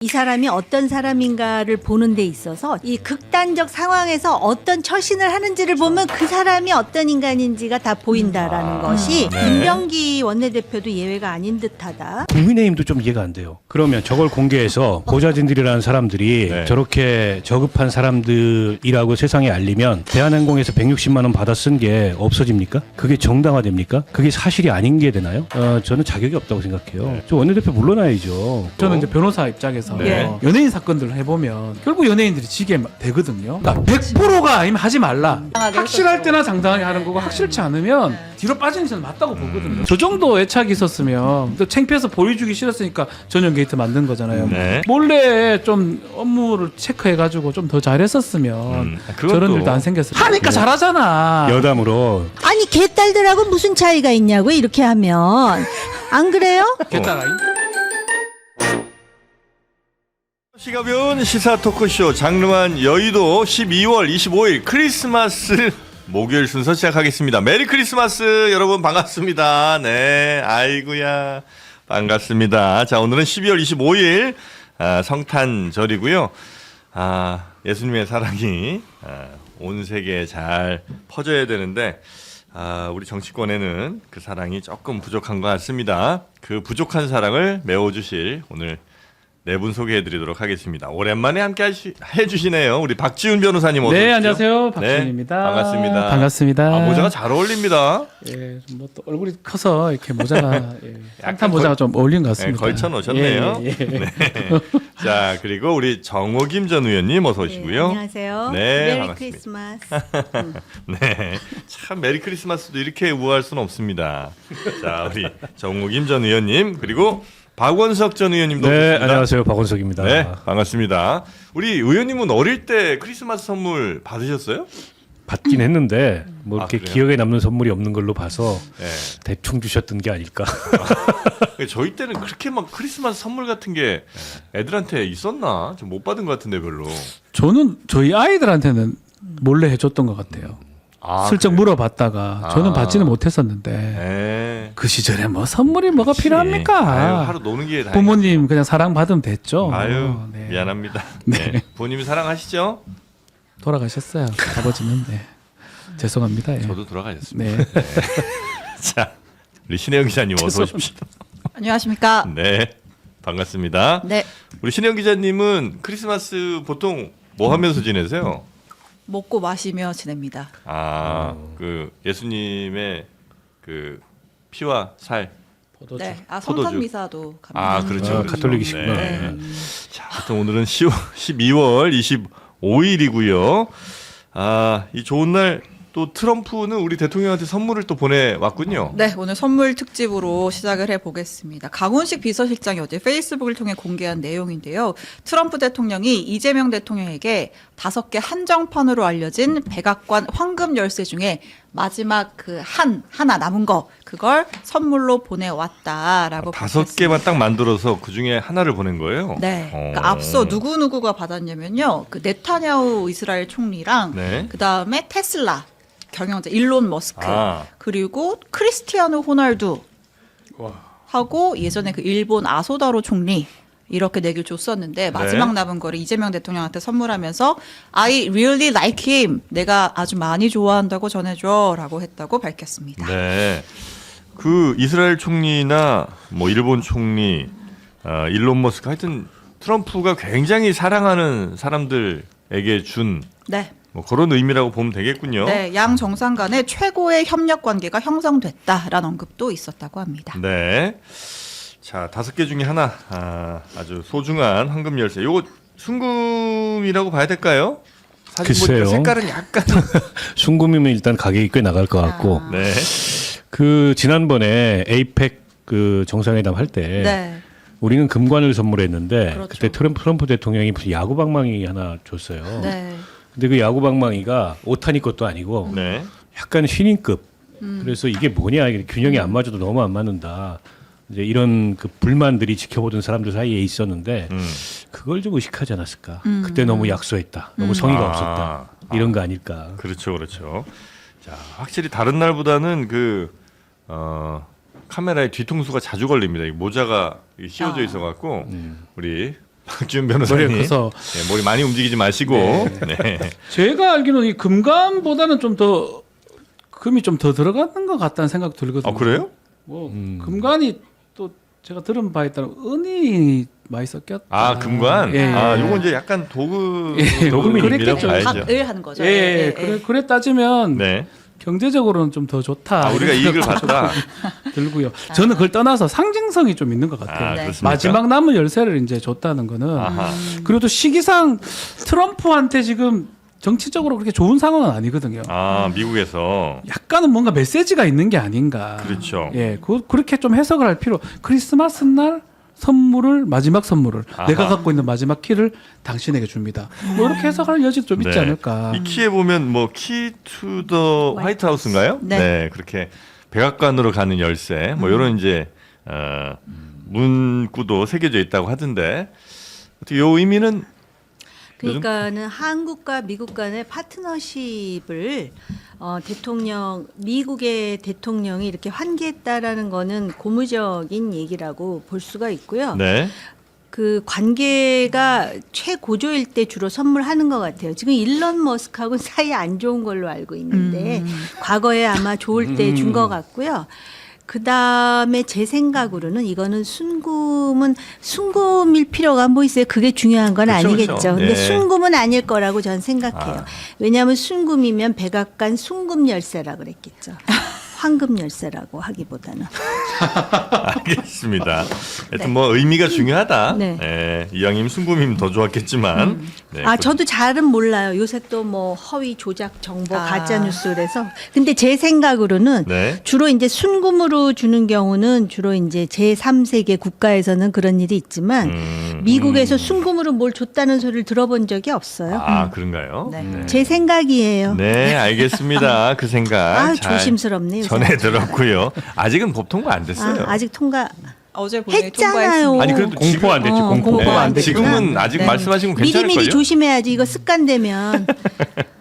이 사람이 어떤 사람인가를 보는 데 있어서 이 극단적 상황에서 어떤 처신을 하는지를 보면 그 사람이 어떤 인간인지가 다 보인다라는 것이 네. 김병기 원내대표도 예외가 아닌 듯하다. 국민의힘도 좀 이해가 안 돼요. 그러면 저걸 공개해서 보좌진들이라는 사람들이 네. 저렇게 저급한 사람들이라고 세상에 알리면 대한항공에서 160만 원 받아 쓴 게 없어집니까? 그게 정당화됩니까? 그게 사실이 아닌 게 되나요? 저는 자격이 없다고 생각해요. 저 원내대표 물러나야죠. 저는 이제 변호사 입장에서 네. 연예인 사건들을 해보면 결국 연예인들이 지게 되거든요. 그러니까 100%가 아니면 하지 말라. 확실할 때나 당당하게 하는 거고 확실치 않으면 뒤로 빠지는 게 저는 맞다고 보거든요. 저 정도 애착이 있었으면 또 창피해서 보여주기 싫었으니까 전용 게이트 만든 거잖아요. 네. 몰래 좀 업무를 체크해가지고 좀 더 잘했었으면 그건 저런 또- 일도 안 생겼어요. 하니까 잘하잖아. 여담으로 아니 개딸들하고 무슨 차이가 있냐고 이렇게 하면 안 그래요? 게다가 시가변 시사 토크쇼 장르만 여의도 12월 25일 크리스마스 목요일 순서 시작하겠습니다. 메리 크리스마스 여러분 반갑습니다. 네, 아이고야 반갑습니다. 자, 오늘은 12월 25일 성탄절이고요. 예수님의 사랑이 온 세계에 잘 퍼져야 되는데 우리 정치권에는 그 사랑이 조금 부족한 것 같습니다. 그 부족한 사랑을 메워주실 오늘 네 분 소개해드리도록 하겠습니다. 오랜만에 함께 해주시네요. 우리 박지훈 변호사님 어서 네, 오십시오. 안녕하세요. 박지훈입니다. 네, 반갑습니다. 반갑습니다. 모자가 잘 어울립니다. 예, 좀 뭐 또 얼굴이 커서 이렇게 모자가 약간 쌍탄 모자가 좀 어울린 것 네, 같습니다. 걸쳐 놓으셨네요. 예, 예. 네. 자, 그리고 우리 정호김 전 의원님 어서 오시고요. 안녕하세요. 네, 메리 반갑습니다. 크리스마스. 네, 참 메리 크리스마스도 이렇게 우아할 수는 없습니다. 자, 우리 정호김 전 의원님 그리고 박원석 전 의원님도 네, 오셨습니다. 안녕하세요. 박원석입니다. 네, 반갑습니다. 우리 의원님은 어릴 때 크리스마스 선물 받으셨어요? 받긴 했는데 뭐 이렇게 그래요? 기억에 남는 선물이 없는 걸로 봐서 네. 대충 주셨던 게 아닐까. 저희 때는 그렇게 막 크리스마스 선물 같은 게 애들한테 있었나? 좀 못 받은 것 같은데 별로. 저는 저희 아이들한테는 몰래 해줬던 것 같아요. 슬쩍 그래요? 물어봤다가 저는 받지는 못했었는데 네. 그 시절에 뭐 선물이 뭐가 그치. 필요합니까? 아유, 하루 노는 게 다행이죠. 부모님 그냥 사랑 받으면 됐죠. 아유, 네. 미안합니다. 네. 부모님이 사랑하시죠? 돌아가셨어요. 아버지는. 네. 죄송합니다. 예. 저도 돌아가셨습니다. 네. 자, 우리 신혜영 기자님 어서 오십시오. 안녕하십니까? 네, 반갑습니다. 네. 우리 신혜영 기자님은 크리스마스 보통 뭐 하면서 지내세요? 먹고 마시며 지냅니다. 그 예수님의 그 피와 살. 포도주. 네, 포도주. 성탄 미사도 갑니다. 그렇죠. 그렇죠. 가톨릭이시구나. 네. 자, 하여튼 오늘은 12월 25일이고요. 이 좋은 날 또 트럼프는 우리 대통령한테 선물을 또 보내왔군요. 네, 오늘 선물 특집으로 시작을 해보겠습니다. 강훈식 비서실장이 어제 페이스북을 통해 공개한 내용인데요. 트럼프 대통령이 이재명 대통령에게 5개 한정판으로 알려진 백악관 황금 열쇠 중에 마지막 하나 남은 거 그걸 선물로 보내왔다라고 5개만 딱 만들어서 그 중에 하나를 보낸 거예요. 네. 그러니까 앞서 누구누구가 받았냐면요. 그 네타냐후 이스라엘 총리랑 네. 그다음에 테슬라 경영자 일론 머스크 아. 그리고 크리스티아노 호날두 하고 예전에 그 일본 아소다로 총리 이렇게 4개 줬었는데 마지막 남은 거를 이재명 대통령한테 선물하면서 I really like him. 내가 아주 많이 좋아한다고 전해줘라고 했다고 밝혔습니다. 네. 그 이스라엘 총리나 뭐 일본 총리, 일론 머스크 하여튼 트럼프가 굉장히 사랑하는 사람들에게 준 네. 뭐 그런 의미라고 보면 되겠군요. 네, 양 정상 간의 최고의 협력 관계가 형성됐다라는 언급도 있었다고 합니다. 네. 자, 5개 중에 하나 아주 소중한 황금 열쇠. 요거 순금이라고 봐야 될까요? 사진 보니까 글쎄요. 색깔은 약간 순금이면 일단 가격이 꽤 나갈 것 같고 네. 그 지난번에 에이펙 그 정상회담 할 때 네. 우리는 금관을 선물했는데 그렇죠. 그때 트럼프 대통령이 무슨 야구 방망이 하나 줬어요. 네. 근데 그 야구 방망이가 오타니 것도 아니고 네. 약간 신인급. 그래서 이게 뭐냐 이게 균형이 안 맞아도 너무 안 맞는다. 이제 이런 그 불만들이 지켜보던 사람들 사이에 있었는데 그걸 좀 의식하지 않았을까. 그때 너무 약소했다. 너무 성의가 없었다. 이런 거 아닐까. 그렇죠, 그렇죠. 자, 확실히 다른 날보다는 카메라에 뒤통수가 자주 걸립니다. 이 모자가 씌워져 있어갖고 우리 박지훈 변호사님. 머리가 커서 네, 머리 많이 움직이지 마시고. 네. 제가 알기로는 이 금감보다는 좀 더 금이 좀 더 들어가는 것 같다는 생각 들거든요. 그래요? 뭐 금관이 또 제가 들은 바에 따르면 은이 많이 섞였다. 아, 금관? 예. 아, 요거 이제 약간 도금, 예, 도금이라고 그랬겠죠. 봐야죠. 각을 하는 거죠. 예, 그래 따지면 네. 경제적으로는 좀 더 좋다. 아, 우리가 이익을 봤다. 들고요. 저는 그걸 떠나서 상징성이 좀 있는 것 같아요. 아, 네. 그렇습니까? 마지막 남은 열쇠를 이제 줬다는 거는 아하. 그래도 시기상 트럼프한테 지금 정치적으로 그렇게 좋은 상황은 아니거든요. 아, 미국에서. 약간은 뭔가 메시지가 있는 게 아닌가. 그렇죠. 예, 그렇게 좀 해석을 할 필요. 크리스마스 날 선물을 마지막 선물을 아하. 내가 갖고 있는 마지막 키를 당신에게 줍니다. 뭐 이렇게 해석할 여지도 좀 있지 네. 않을까. 이 키에 보면 뭐 키 투 더 화이트 하우스인가요? 네. 그렇게 백악관으로 가는 열쇠 뭐 이런 이제 문구도 새겨져 있다고 하던데 어떻게 요 의미는 그러니까는 한국과 미국 간의 파트너십을 미국의 대통령이 이렇게 환기했다라는 거는 고무적인 얘기라고 볼 수가 있고요. 네. 그 관계가 최고조일 때 주로 선물하는 것 같아요. 지금 일론 머스크하고는 사이 안 좋은 걸로 알고 있는데 과거에 아마 좋을 때 준 것 같고요. 그 다음에 제 생각으로는 이거는 순금일 필요가 뭐 있어요. 그게 중요한 건 그렇죠, 아니겠죠. 그렇죠. 근데 네. 순금은 아닐 거라고 저는 생각해요. 아. 왜냐하면 순금이면 백악관 순금 열쇠라 그랬겠죠. 황금 열쇠라고 하기보다는. 알겠습니다. 하여튼 뭐 의미가 중요하다. 네. 네. 이왕이면 순금이면 더 좋았겠지만. 네, 아, 저도 잘은 몰라요. 요새 또 뭐 허위 조작 정보 가짜 뉴스 그래서. 근데 제 생각으로는 네. 주로 이제 순금으로 주는 경우는 주로 이제 제3세계 국가에서는 그런 일이 있지만 미국에서 순금으로 뭘 줬다는 소리를 들어본 적이 없어요. 아, 그런가요? 네. 제 생각이에요. 네, 알겠습니다. 그 생각. 아, 잘 조심스럽네요. 전해 들었고요. 아직은 법 통과 안 됐어요. 아직 통과 어제 본회의 했잖아요. 통과했습니다. 아니, 그래도 공포 안 됐지. 공포. 공포가 안 됐구나. 지금은 아직 네. 말씀하신 건 괜찮을 미리미리 거예요. 조심해야지. 이거 습관되면.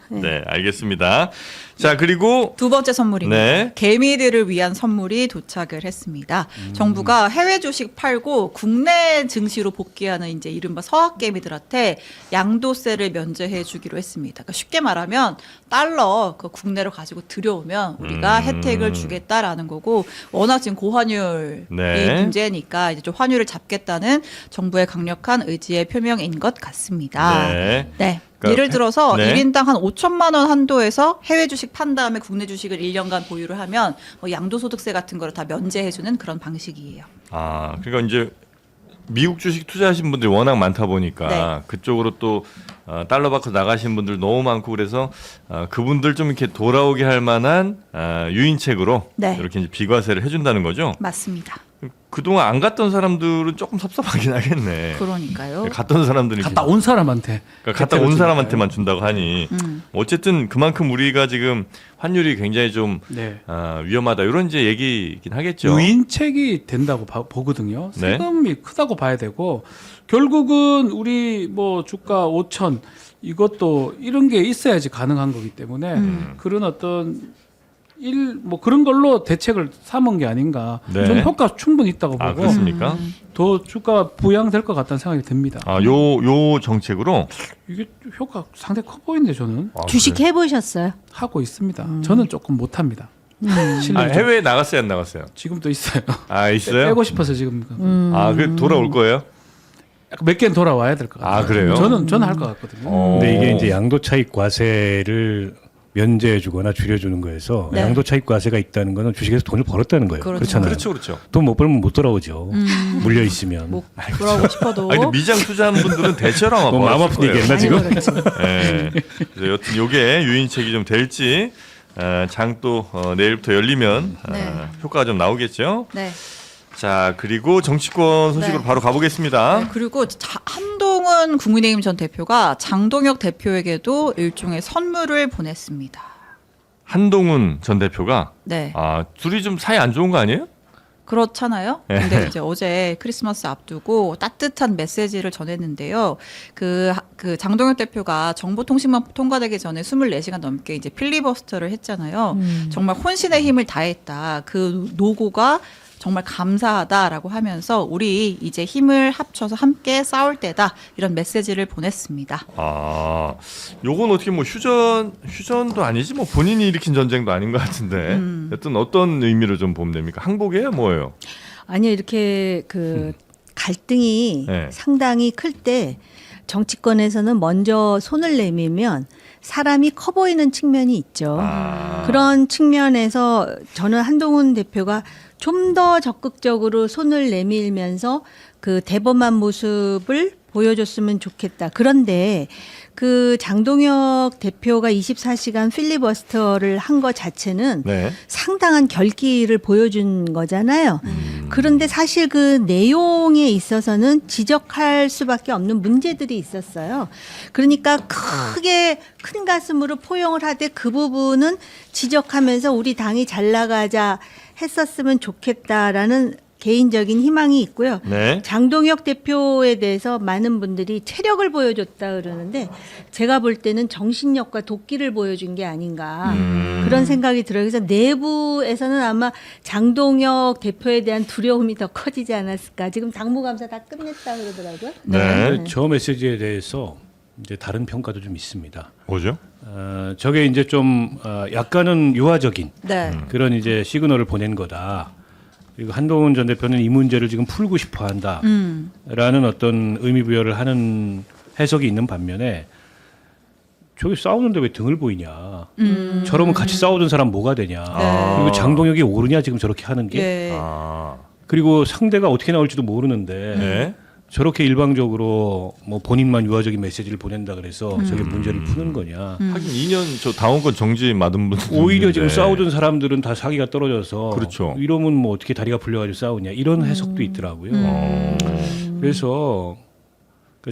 네, 알겠습니다. 자, 그리고 두 번째 선물입니다. 네. 개미들을 위한 선물이 도착을 했습니다. 정부가 해외 주식 팔고 국내 증시로 복귀하는 이제 이른바 서학개미들한테 양도세를 면제해 주기로 했습니다. 그러니까 쉽게 말하면 달러 그 국내로 가지고 들여오면 우리가 혜택을 주겠다라는 거고 워낙 지금 고환율이 네. 문제니까 이제 좀 환율을 잡겠다는 정부의 강력한 의지의 표명인 것 같습니다. 네. 네. 그러니까 예를 들어서 네. 1인당 한 5천만 원 한도에서 해외 주식 판 다음에 국내 주식을 1년간 보유를 하면 뭐 양도소득세 같은 거를 다 면제해주는 그런 방식이에요. 아, 그러니까 이제 미국 주식 투자하신 분들이 워낙 많다 보니까 네. 그쪽으로 또 달러 받고 나가신 분들 너무 많고 그래서 그분들 좀 이렇게 돌아오게 할 만한 유인책으로 네. 이렇게 이제 비과세를 해준다는 거죠. 맞습니다. 그동안 안 갔던 사람들은 조금 섭섭하긴 하겠네. 그러니까요. 갔던 사람들은 갔다 온 사람한테 그러니까 갔다 온 사람한테만 준다고 하니 음. 어쨌든 그만큼 우리가 지금 환율이 굉장히 좀 네. 위험하다 이런 이제 얘기긴 하겠죠. 유인책이 된다고 보거든요. 네. 세금이 크다고 봐야 되고 결국은 우리 뭐 주가 5천 이것도 이런 게 있어야지 가능한 거기 때문에 그런 어떤 뭐 그런 걸로 대책을 삼은 게 아닌가. 네. 저는 효과 충분히 있다고 아, 보고 그렇습니까? 더 주가 부양될 것 같다는 생각이 듭니다. 아, 요 정책으로 이게 효과 상당히 커 보이는데 저는 아, 주식 그래요? 해보셨어요? 하고 있습니다. 저는 조금 못합니다. 아, 실력이 해외에 나갔어요, 안 나갔어요? 지금도 있어요. 아, 있어요? 빼고 싶어서 지금 아, 그 돌아올 거예요? 약간 몇 개는 돌아와야 될 것 같아요. 아, 그래요? 저는 할 것 같거든요. 근데 이게 이제 양도 차익 과세를 면제해주거나 줄여주는 거에서 네. 양도 차익 과세가 있다는 거는 주식에서 돈을 벌었다는 거예요. 그렇죠. 그렇잖아요. 그렇죠, 그렇죠. 돈 못 벌면 못 돌아오죠. 물려 있으면. 뭐 돌아오고 싶어도 아, 근데 미장 투자하는 분들은 대체로 뭐 마음 아픈 얘기했나 지금? 네. 그래서 여튼 요게 유인책이 좀 될지 장 또 내일부터 열리면 네. 효과가 좀 나오겠죠. 네. 자, 그리고 정치권 소식으로 네. 바로 가보겠습니다. 네, 그리고 한동훈 국민의힘 전 대표가 장동혁 대표에게도 일종의 선물을 보냈습니다. 한동훈 전 대표가 네. 둘이 좀 사이 안 좋은 거 아니에요? 그렇잖아요. 네. 근데 이제 어제 크리스마스 앞두고 따뜻한 메시지를 전했는데요. 그 장동혁 대표가 정보통신망법 통과되기 전에 24시간 넘게 이제 필리버스터를 했잖아요. 정말 혼신의 힘을 다했다. 그 노고가 정말 감사하다라고 하면서 우리 이제 힘을 합쳐서 함께 싸울 때다 이런 메시지를 보냈습니다. 아, 요건 어떻게 뭐 휴전도 아니지 뭐 본인이 일으킨 전쟁도 아닌 것 같은데 여튼 어떤 의미로 좀 보면 됩니까? 항복이에요, 뭐예요? 아니요, 이렇게 그 갈등이 네. 상당히 클 때 정치권에서는 먼저 손을 내밀면 사람이 커 보이는 측면이 있죠. 아. 그런 측면에서 저는 한동훈 대표가 좀 더 적극적으로 손을 내밀면서 그 대범한 모습을 보여줬으면 좋겠다. 그런데 그 장동혁 대표가 24시간 필리버스터를 한 것 자체는 네. 상당한 결기를 보여준 거잖아요. 그런데 사실 그 내용에 있어서는 지적할 수밖에 없는 문제들이 있었어요. 그러니까 크게 큰 가슴으로 포용을 하되 그 부분은 지적하면서 우리 당이 잘 나가자 했었으면 좋겠다라는 개인적인 희망이 있고요. 네. 장동혁 대표에 대해서 많은 분들이 체력을 보여줬다 그러는데 제가 볼 때는 정신력과 도끼를 보여준 게 아닌가 그런 생각이 들어요. 그래서 내부에서는 아마 장동혁 대표에 대한 두려움이 더 커지지 않았을까. 지금 당무감사 다 끝냈다 그러더라고요. 네. 저 메시지에 대해서 이제 다른 평가도 좀 있습니다. 뭐죠? 저게 이제 좀 약간은 유화적인 네. 그런 이제 시그널을 보낸 거다. 그리고 한동훈 전 대표는 이 문제를 지금 풀고 싶어 한다라는 어떤 의미 부여를 하는 해석이 있는 반면에 저기 싸우는데 왜 등을 보이냐. 저러면 같이 싸우던 사람 뭐가 되냐. 그리고 장동혁이 옳으냐 지금 저렇게 하는 게. 예. 아. 그리고 상대가 어떻게 나올지도 모르는데 네. 저렇게 일방적으로 뭐 본인만 유화적인 메시지를 보낸다 그래서 저게 문제를 푸는 거냐. 하긴 2년 저 당원권 정지 맞은 분들 오히려 지금 싸우던 사람들은 다 사기가 떨어져서 그렇죠. 이러면 뭐 어떻게 다리가 풀려가지고 싸우냐 이런 해석도 있더라고요. 그래서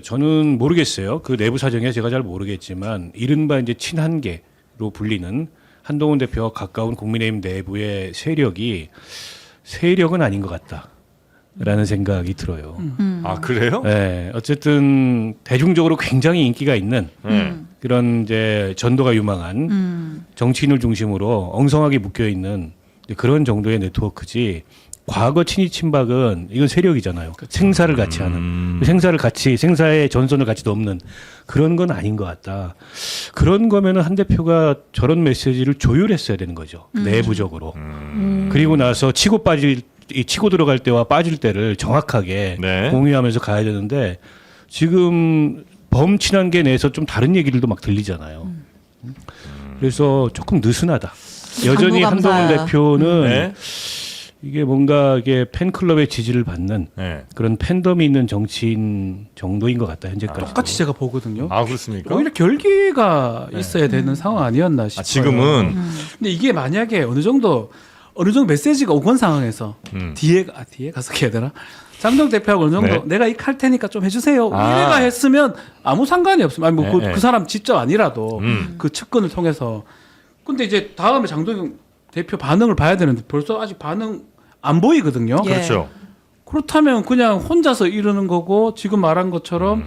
저는 모르겠어요. 그 내부 사정에 제가 잘 모르겠지만 이른바 이제 친한계로 불리는 한동훈 대표와 가까운 국민의힘 내부의 세력은 아닌 것 같다라는 생각이 들어요. 아 그래요? 네, 어쨌든 대중적으로 굉장히 인기가 있는 그런 이제 전도가 유망한 정치인을 중심으로 엉성하게 묶여 있는 그런 정도의 네트워크지. 과거 친이 친박은 이건 세력이잖아요. 생사를 같이 하는 생사의 전선을 같이 넘는 그런 건 아닌 것 같다. 그런 거면은 한 대표가 저런 메시지를 조율했어야 되는 거죠. 내부적으로. 그리고 나서 치고 들어갈 때와 빠질 때를 정확하게 네. 공유하면서 공유하면서 가야 되는데 지금 범친한계 내에서 좀 다른 얘기들도 막 들리잖아요. 그래서 조금 느슨하다. 여전히 당무감사. 한동훈 대표는 네. 이게 뭔가 이게 팬클럽의 지지를 받는 네. 그런 팬덤이 있는 정치인 정도인 것 같다 현재까지. 똑같이 제가 보거든요. 아 그렇습니까? 오히려 결기가 있어야 되는 상황 아니었나 싶어요. 아, 지금은 근데 이게 만약에 어느 정도 메시지가 오건 상황에서 뒤에 가서 해야 되나? 장동 대표하고 어느 정도 네. 내가 이 칼 테니까 좀 해주세요. 아. 이래가 했으면 아무 상관이 없습니다. 아니 뭐 네, 네. 그 사람 직접 아니라도 그 측근을 통해서. 근데 이제 다음에 장동 대표 반응을 봐야 되는데 벌써 아직 반응 안 보이거든요. 예. 그렇죠. 그렇다면 그냥 혼자서 이러는 거고 지금 말한 것처럼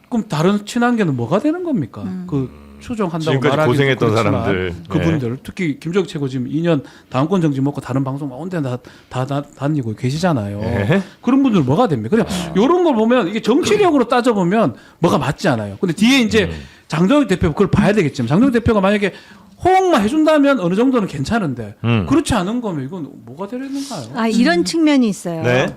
그럼 다른 친한계는 뭐가 되는 겁니까? 그 추종한다고 지금까지 말하기도 고생했던 그렇지만 사람들. 그분들 특히 김정일 최고 지금 2년 당원권 정지 먹고 다른 방송 온데 다 다니고 계시잖아요. 네. 그런 분들 뭐가 됩니까? 그냥 이런 걸 보면 이게 정치력으로 따져보면 뭐가 맞지 않아요. 근데 뒤에 이제 장동혁 대표 그걸 봐야 되겠지만 장동혁 대표가 만약에 호응만 해준다면 어느 정도는 괜찮은데 그렇지 않은 거면 이건 뭐가 되려는가요? 아, 이런 측면이 있어요. 네.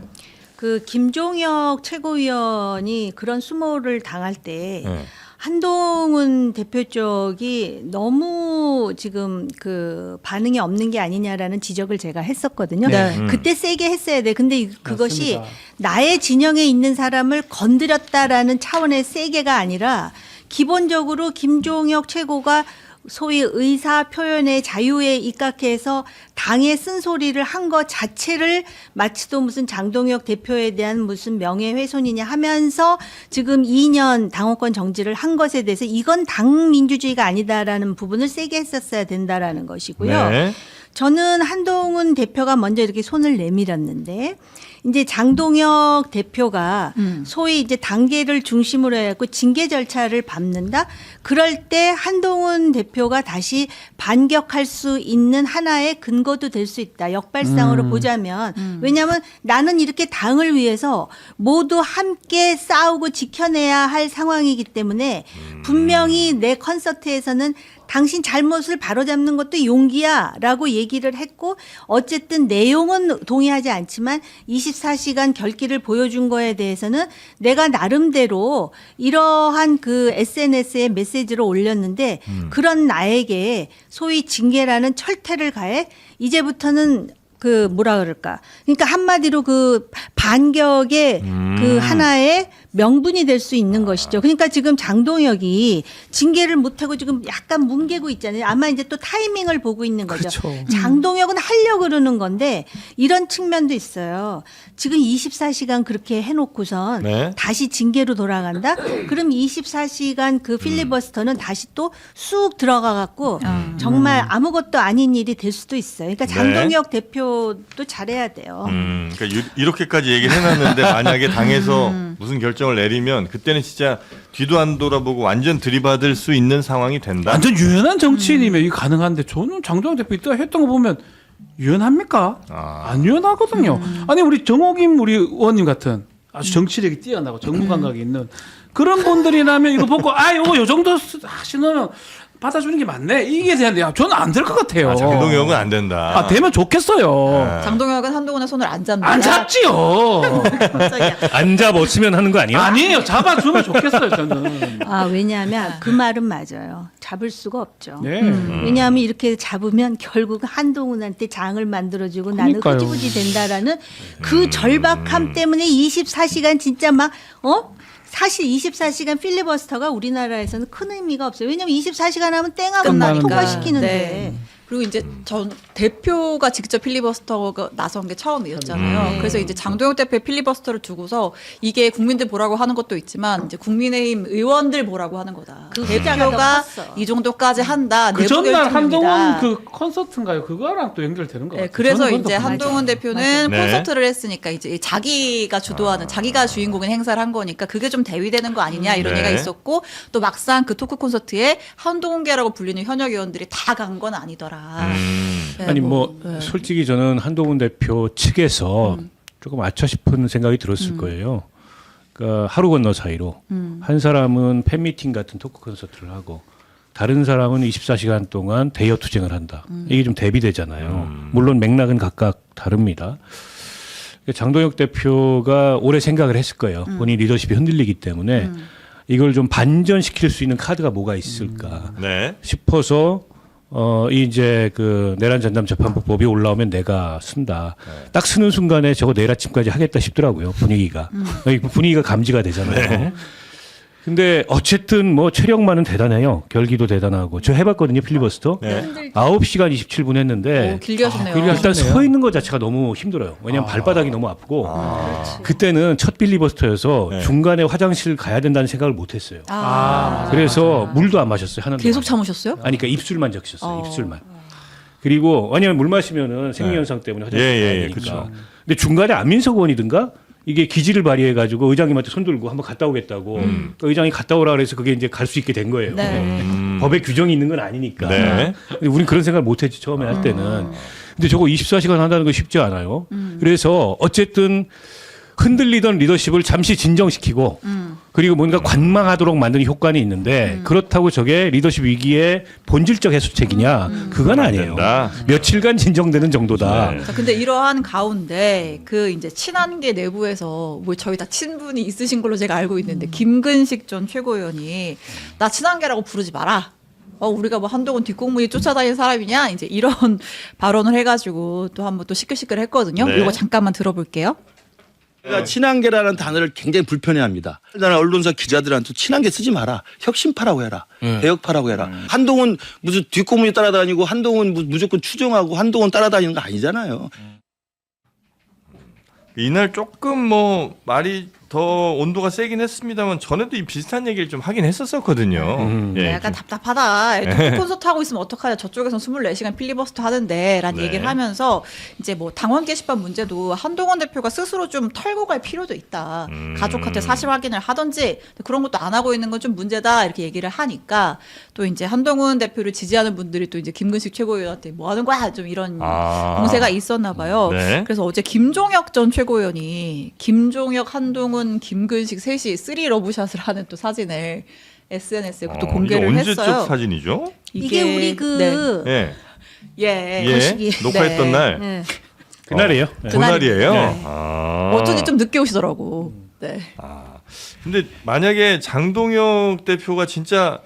그 김종혁 최고위원이 그런 수모를 당할 때 네. 한동훈 대표 쪽이 너무 지금 그 반응이 없는 게 아니냐라는 지적을 제가 했었거든요. 네. 그때 세게 했어야 돼. 근데 그것이 맞습니다. 나의 진영에 있는 사람을 건드렸다라는 차원의 세게가 아니라 기본적으로 김종혁 최고가 소위 의사 표현의 자유에 입각해서 당의 쓴소리를 한 것 자체를 마치도 무슨 장동혁 대표에 대한 무슨 명예훼손이냐 하면서 지금 2년 당원권 정지를 한 것에 대해서 이건 당 민주주의가 아니다라는 부분을 세게 했었어야 된다라는 것이고요. 네. 저는 한동훈 대표가 먼저 이렇게 손을 내밀었는데 이제 장동혁 대표가 소위 이제 단계를 중심으로 해갖고 징계 절차를 밟는다. 그럴 때 한동훈 대표가 다시 반격할 수 있는 하나의 근거도 될 수 있다. 역발상으로 보자면 왜냐하면 나는 이렇게 당을 위해서 모두 함께 싸우고 지켜내야 할 상황이기 때문에 분명히 내 콘서트에서는 당신 잘못을 바로잡는 것도 용기야라고 얘기를 했고 어쨌든 내용은 동의하지 않지만 24시간 결기를 보여준 거에 대해서는 내가 나름대로 이러한 그 SNS에 메시지를 올렸는데 그런 나에게 소위 징계라는 철퇴를 가해 이제부터는 그 뭐라 그럴까? 그러니까 한마디로 그 반격의 그 하나의 명분이 될 수 있는 것이죠. 그러니까 지금 장동혁이 징계를 못하고 지금 약간 뭉개고 있잖아요. 아마 이제 또 타이밍을 보고 있는 거죠. 그렇죠. 장동혁은 하려고 그러는 건데 이런 측면도 있어요. 지금 24시간 그렇게 해놓고선 네. 다시 징계로 돌아간다? 그럼 24시간 그 필리버스터는 다시 또 쑥 들어가 갖고 정말 아무것도 아닌 일이 될 수도 있어요. 그러니까 장동혁 대표도 잘해야 돼요. 그러니까 이렇게까지 얘기를 해놨는데 만약에 당에서 무슨 결정을 내리면 그때는 진짜 뒤도 안 돌아보고 완전 들이받을 수 있는 상황이 된다. 완전 유연한 정치인이면 이게 가능한데 저는 장동혁 대표 이때 했던 거 보면 유연합니까? 안 유연하거든요. 아니 우리 정옥임 우리 의원님 같은 아주 정치력이 뛰어나고 정무 감각이 있는 그런 분들이라면 이거 보고 요거 요 정도 하시면 받아주는 게 맞네. 이게 되는데 저는 안 될 것 같아요. 장동혁은 안 된다. 되면 좋겠어요. 장동혁은 한동훈의 손을 안 잡는다. 안 잡지요. 깜짝이야. 안 잡았으면 하는 거 아니에요? 아니에요. 잡아주면 좋겠어요. 저는. 왜냐하면 그 말은 맞아요. 잡을 수가 없죠. 네. 왜냐하면 이렇게 잡으면 결국 한동훈한테 장을 만들어주고 나는 그러니까요. 흐지부지 된다라는 그 절박함 때문에 24시간 진짜 사실 24시간 필리버스터가 우리나라에서는 큰 의미가 없어요. 왜냐하면 24시간 하면 땡하고 막 끝나니까. 통과시키는데. 네. 그리고 이제 전 대표가 직접 필리버스터가 나선 게 처음이었잖아요. 그래서 이제 장동혁 대표의 필리버스터를 두고서 이게 국민들 보라고 하는 것도 있지만 이제 국민의힘 의원들 보라고 하는 거다. 그 숫자가 대표가 더 컸어. 이 정도까지 한다. 그 내부 전날 결정입니다. 한동훈 그 콘서트인가요? 그거랑 또 연결되는 거 네, 같아요. 그래서 저는 이제 그것도 한동훈 대표는 맞아요. 콘서트를 했으니까 이제 자기가 주도하는 자기가 주인공인 행사를 한 거니까 그게 좀 대위되는 거 아니냐 이런 네. 얘기가 있었고 또 막상 그 토크 콘서트에 한동훈계라고 불리는 현역 의원들이 다 간 건 아니더라. 네, 아니 솔직히 저는 한동훈 대표 측에서 조금 아차 싶은 생각이 들었을 거예요. 그러니까 하루 건너 사이로 한 사람은 팬미팅 같은 토크 콘서트를 하고 다른 사람은 24시간 동안 대여 투쟁을 한다. 이게 좀 대비되잖아요. 물론 맥락은 각각 다릅니다. 장동혁 대표가 오래 생각을 했을 거예요. 본인 리더십이 흔들리기 때문에 이걸 좀 반전시킬 수 있는 카드가 뭐가 있을까 네. 싶어서 이제 그 내란 전담 재판부법이 올라오면 내가 쓴다. 딱 쓰는 순간에 저거 내일 아침까지 하겠다 싶더라고요. 분위기가. 분위기가 감지가 되잖아요. 근데 어쨌든 뭐 체력만은 대단해요. 결기도 대단하고. 저 해봤거든요, 필리버스터. 네. 9시간 27분 했는데 오, 길게 하셨네요. 일단 서 있는 것 자체가 너무 힘들어요. 왜냐하면 발바닥이 너무 아프고 그때는 첫 필리버스터여서 네. 중간에 화장실 가야 된다는 생각을 못했어요. 그래서 물도 안 마셨어요. 하는 계속 동안. 참으셨어요? 아니 그러니까 입술만 적셨어요. 입술만. 그리고 왜냐면 물 마시면은 생리현상 때문에 화장실 예, 가야 예, 되니까. 그쵸. 근데 중간에 안민석 의원이든가 이게 기지를 발휘해가지고 의장님한테 손 들고 한번 갔다 오겠다고 그 의장이 갔다 오라 그래서 그게 이제 갈 수 있게 된 거예요. 네. 법에 규정이 있는 건 아니니까. 네. 근데 우린 그런 생각을 못했지 처음에 할 때는. 근데 저거 24시간 한다는 거 쉽지 않아요. 그래서 어쨌든 흔들리던 리더십을 잠시 진정시키고 그리고 뭔가 관망하도록 만드는 효과는 있는데 그렇다고 저게 리더십 위기의 본질적 해소책이냐 그건 아니에요. 된다. 며칠간 진정되는 정도다. 네. 자, 근데 이러한 가운데 그 이제 친한계 내부에서 뭐 저희 다 친분이 있으신 걸로 제가 알고 있는데 김근식 전 최고위원이 나 친한계라고 부르지 마라. 우리가 뭐 한동훈 뒷공문이 쫓아다니는 사람이냐 이제 이런 발언을 해가지고 또 한번 또 시끌시끌했거든요. 네. 이거 잠깐만 들어볼게요. 제가 친한계라는 단어를 굉장히 불편해합니다. 나는 언론사 기자들한테 친한계 쓰지 마라. 혁신파라고 해라. 개혁파라고 해라. 한동훈 무슨 뒷공문이 따라다니고 한동훈 무조건 추종하고 한동훈 따라다니는 거 아니잖아요. 이날 조금 뭐 말이 더 온도가 세긴 했습니다만 전에도 이 비슷한 얘기를 좀 하긴 했었거든요. 예. 약간 답답하다. 토크 콘서트 하고 있으면 어떡하냐. 저쪽에서는 24시간 필리버스터 하는데 라는 네. 얘기를 하면서 이제 뭐 당원 게시판 문제도 한동훈 대표가 스스로 좀 털고 갈 필요도 있다. 가족한테 사실 확인을 하든지 그런 것도 안 하고 있는 건 좀 문제다. 이렇게 얘기를 하니까 또 이제 한동훈 대표를 지지하는 분들이 또 이제 김근식 최고위원한테 뭐 하는 거야. 좀 이런 공세가 있었나 봐요. 네. 그래서 어제 김종혁 전 최고위원이 김종혁, 한동훈, 김근식 셋이 3러브샷을 하는 또 사진을 SNS에 또 공개를 이거 언제적 했어요. 사진이죠? 이게 우리 그 예. 예. 예. 거시기. 녹화했던 네. 날. 네. 그날이에요. 네. 그날이에요. 네. 어쩐지 좀 늦게 오시더라고. 네. 근데 만약에 장동혁 대표가 진짜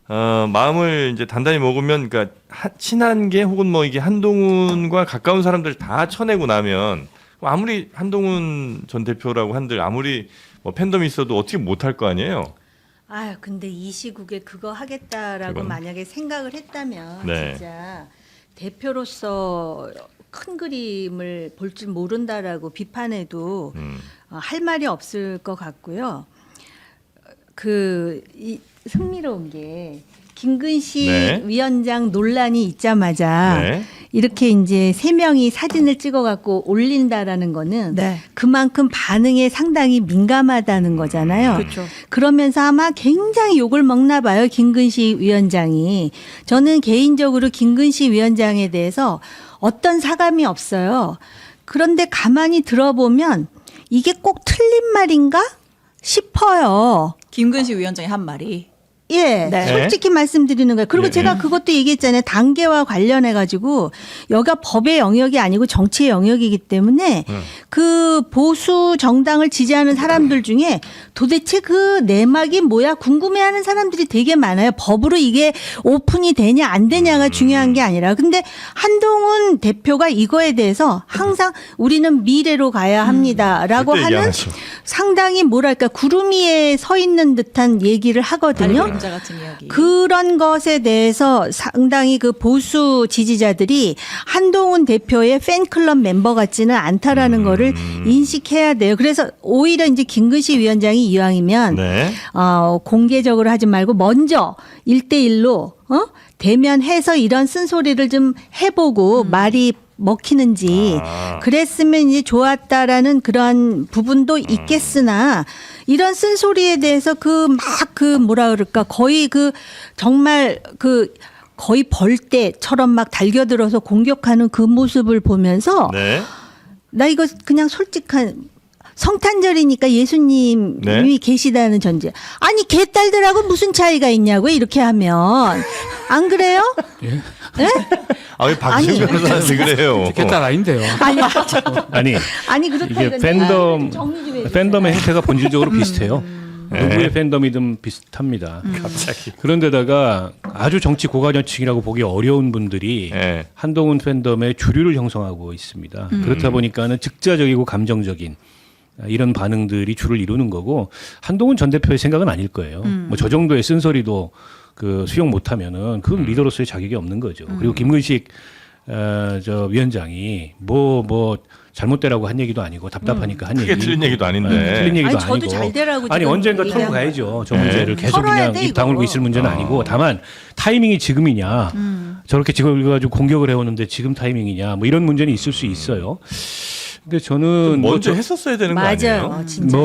마음을 이제 단단히 먹으면, 그러니까 친한 게 혹은 뭐 이게 한동훈과 가까운 사람들 다 쳐내고 나면 아무리 한동훈 전 대표라고 한들 아무리 뭐 팬덤이 있어도 어떻게 못할 거 아니에요. 아유, 근데 이 시국에 그거 하겠다라고 그건- 만약에 생각을 했다면 네. 진짜 대표로서 큰 그림을 볼 줄 모른다라고 비판해도 할 말이 없을 것 같고요. 이 흥미로운 게 김근식 네. 위원장 논란이 있자마자 네. 이렇게 이제 3명이 사진을 찍어갖고 올린다라는 거는 네. 그만큼 반응에 상당히 민감하다는 거잖아요. 그렇죠. 그러면서 아마 굉장히 욕을 먹나 봐요. 김근식 위원장이. 저는 개인적으로 김근식 위원장에 대해서 어떤 사감이 없어요. 그런데 가만히 들어보면 이게 꼭 틀린 말인가 싶어요. 김근식 위원장이 한 말이 예, 네. 솔직히 말씀드리는 거예요. 그리고 예. 제가 그것도 얘기했잖아요. 단계와 관련해 가지고 여기가 법의 영역이 아니고 정치의 영역이기 때문에 그 보수 정당을 지지하는 사람들 중에 도대체 그 내막이 뭐야 궁금해하는 사람들이 되게 많아요. 법으로 이게 오픈이 되냐 안 되냐가 중요한 게 아니라. 근데 한동훈 대표가 이거에 대해서 항상 우리는 미래로 가야 합니다라고 절대 얘기 안 하는 하죠. 상당히 뭐랄까 구름 위에 서 있는 듯한 얘기를 하거든요. 그림자 같은 이야기. 그런 것에 대해서 상당히 그 보수 지지자들이 한동훈 대표의 팬클럽 멤버 같지는 않다라는 거를 인식해야 돼요. 그래서 오히려 이제 김근식 위원장이 이왕이면 네. 공개적으로 하지 말고 먼저 1대1로 대면해서 이런 쓴소리를 좀 해보고 말이 먹히는지 그랬으면 이제 좋았다라는 그런 부분도 있겠으나 이런 쓴소리에 대해서 뭐라 그럴까 거의 정말 거의 벌떼처럼 막 달겨들어서 공격하는 그 모습을 보면서 네. 나 이거 그냥 솔직한 성탄절이니까 예수님이 네. 계시다는 전제. 아니 개딸들하고 무슨 차이가 있냐고 이렇게 하면 안 그래요? 예. 네? 왜 박지훈 아니. 변호사한테 그래요? 개딸 아닌데요. 아니 그렇게 이게 팬덤 정리 좀 해주세요. 팬덤의 형태가 본질적으로 비슷해요. 누구의 팬덤이든 비슷합니다. 갑자기. 그런데다가 아주 정치 고관여층이라고 보기 어려운 분들이 예. 한동훈 팬덤의 주류를 형성하고 있습니다. 그렇다 보니까는 즉자적이고 감정적인 이런 반응들이 주를 이루는 거고 한동훈 전 대표의 생각은 아닐 거예요. 뭐 저 정도의 쓴소리도 수용 못하면은 그건 리더로서의 자격이 없는 거죠. 그리고 김근식 저 위원장이 뭐 잘못되라고 한 얘기도 아니고 답답하니까 한 얘기. 크게 틀린 얘기도 아닌데. 틀린 얘기도 아니, 저도 아니고. 잘 되라고 아니 지금 언젠가 털고 얘기한 가야죠. 저 네. 문제를 계속 털어야 그냥 돼, 입 다물고 이거. 있을 문제는 아니고 다만 타이밍이 지금이냐. 저렇게 지금 가지고 공격을 해오는데 지금 타이밍이냐. 뭐 이런 문제는 있을 수 있어요. 근데 저는 먼저 뭐 했었어야 되는 거 맞아요, 아니에요? 진짜.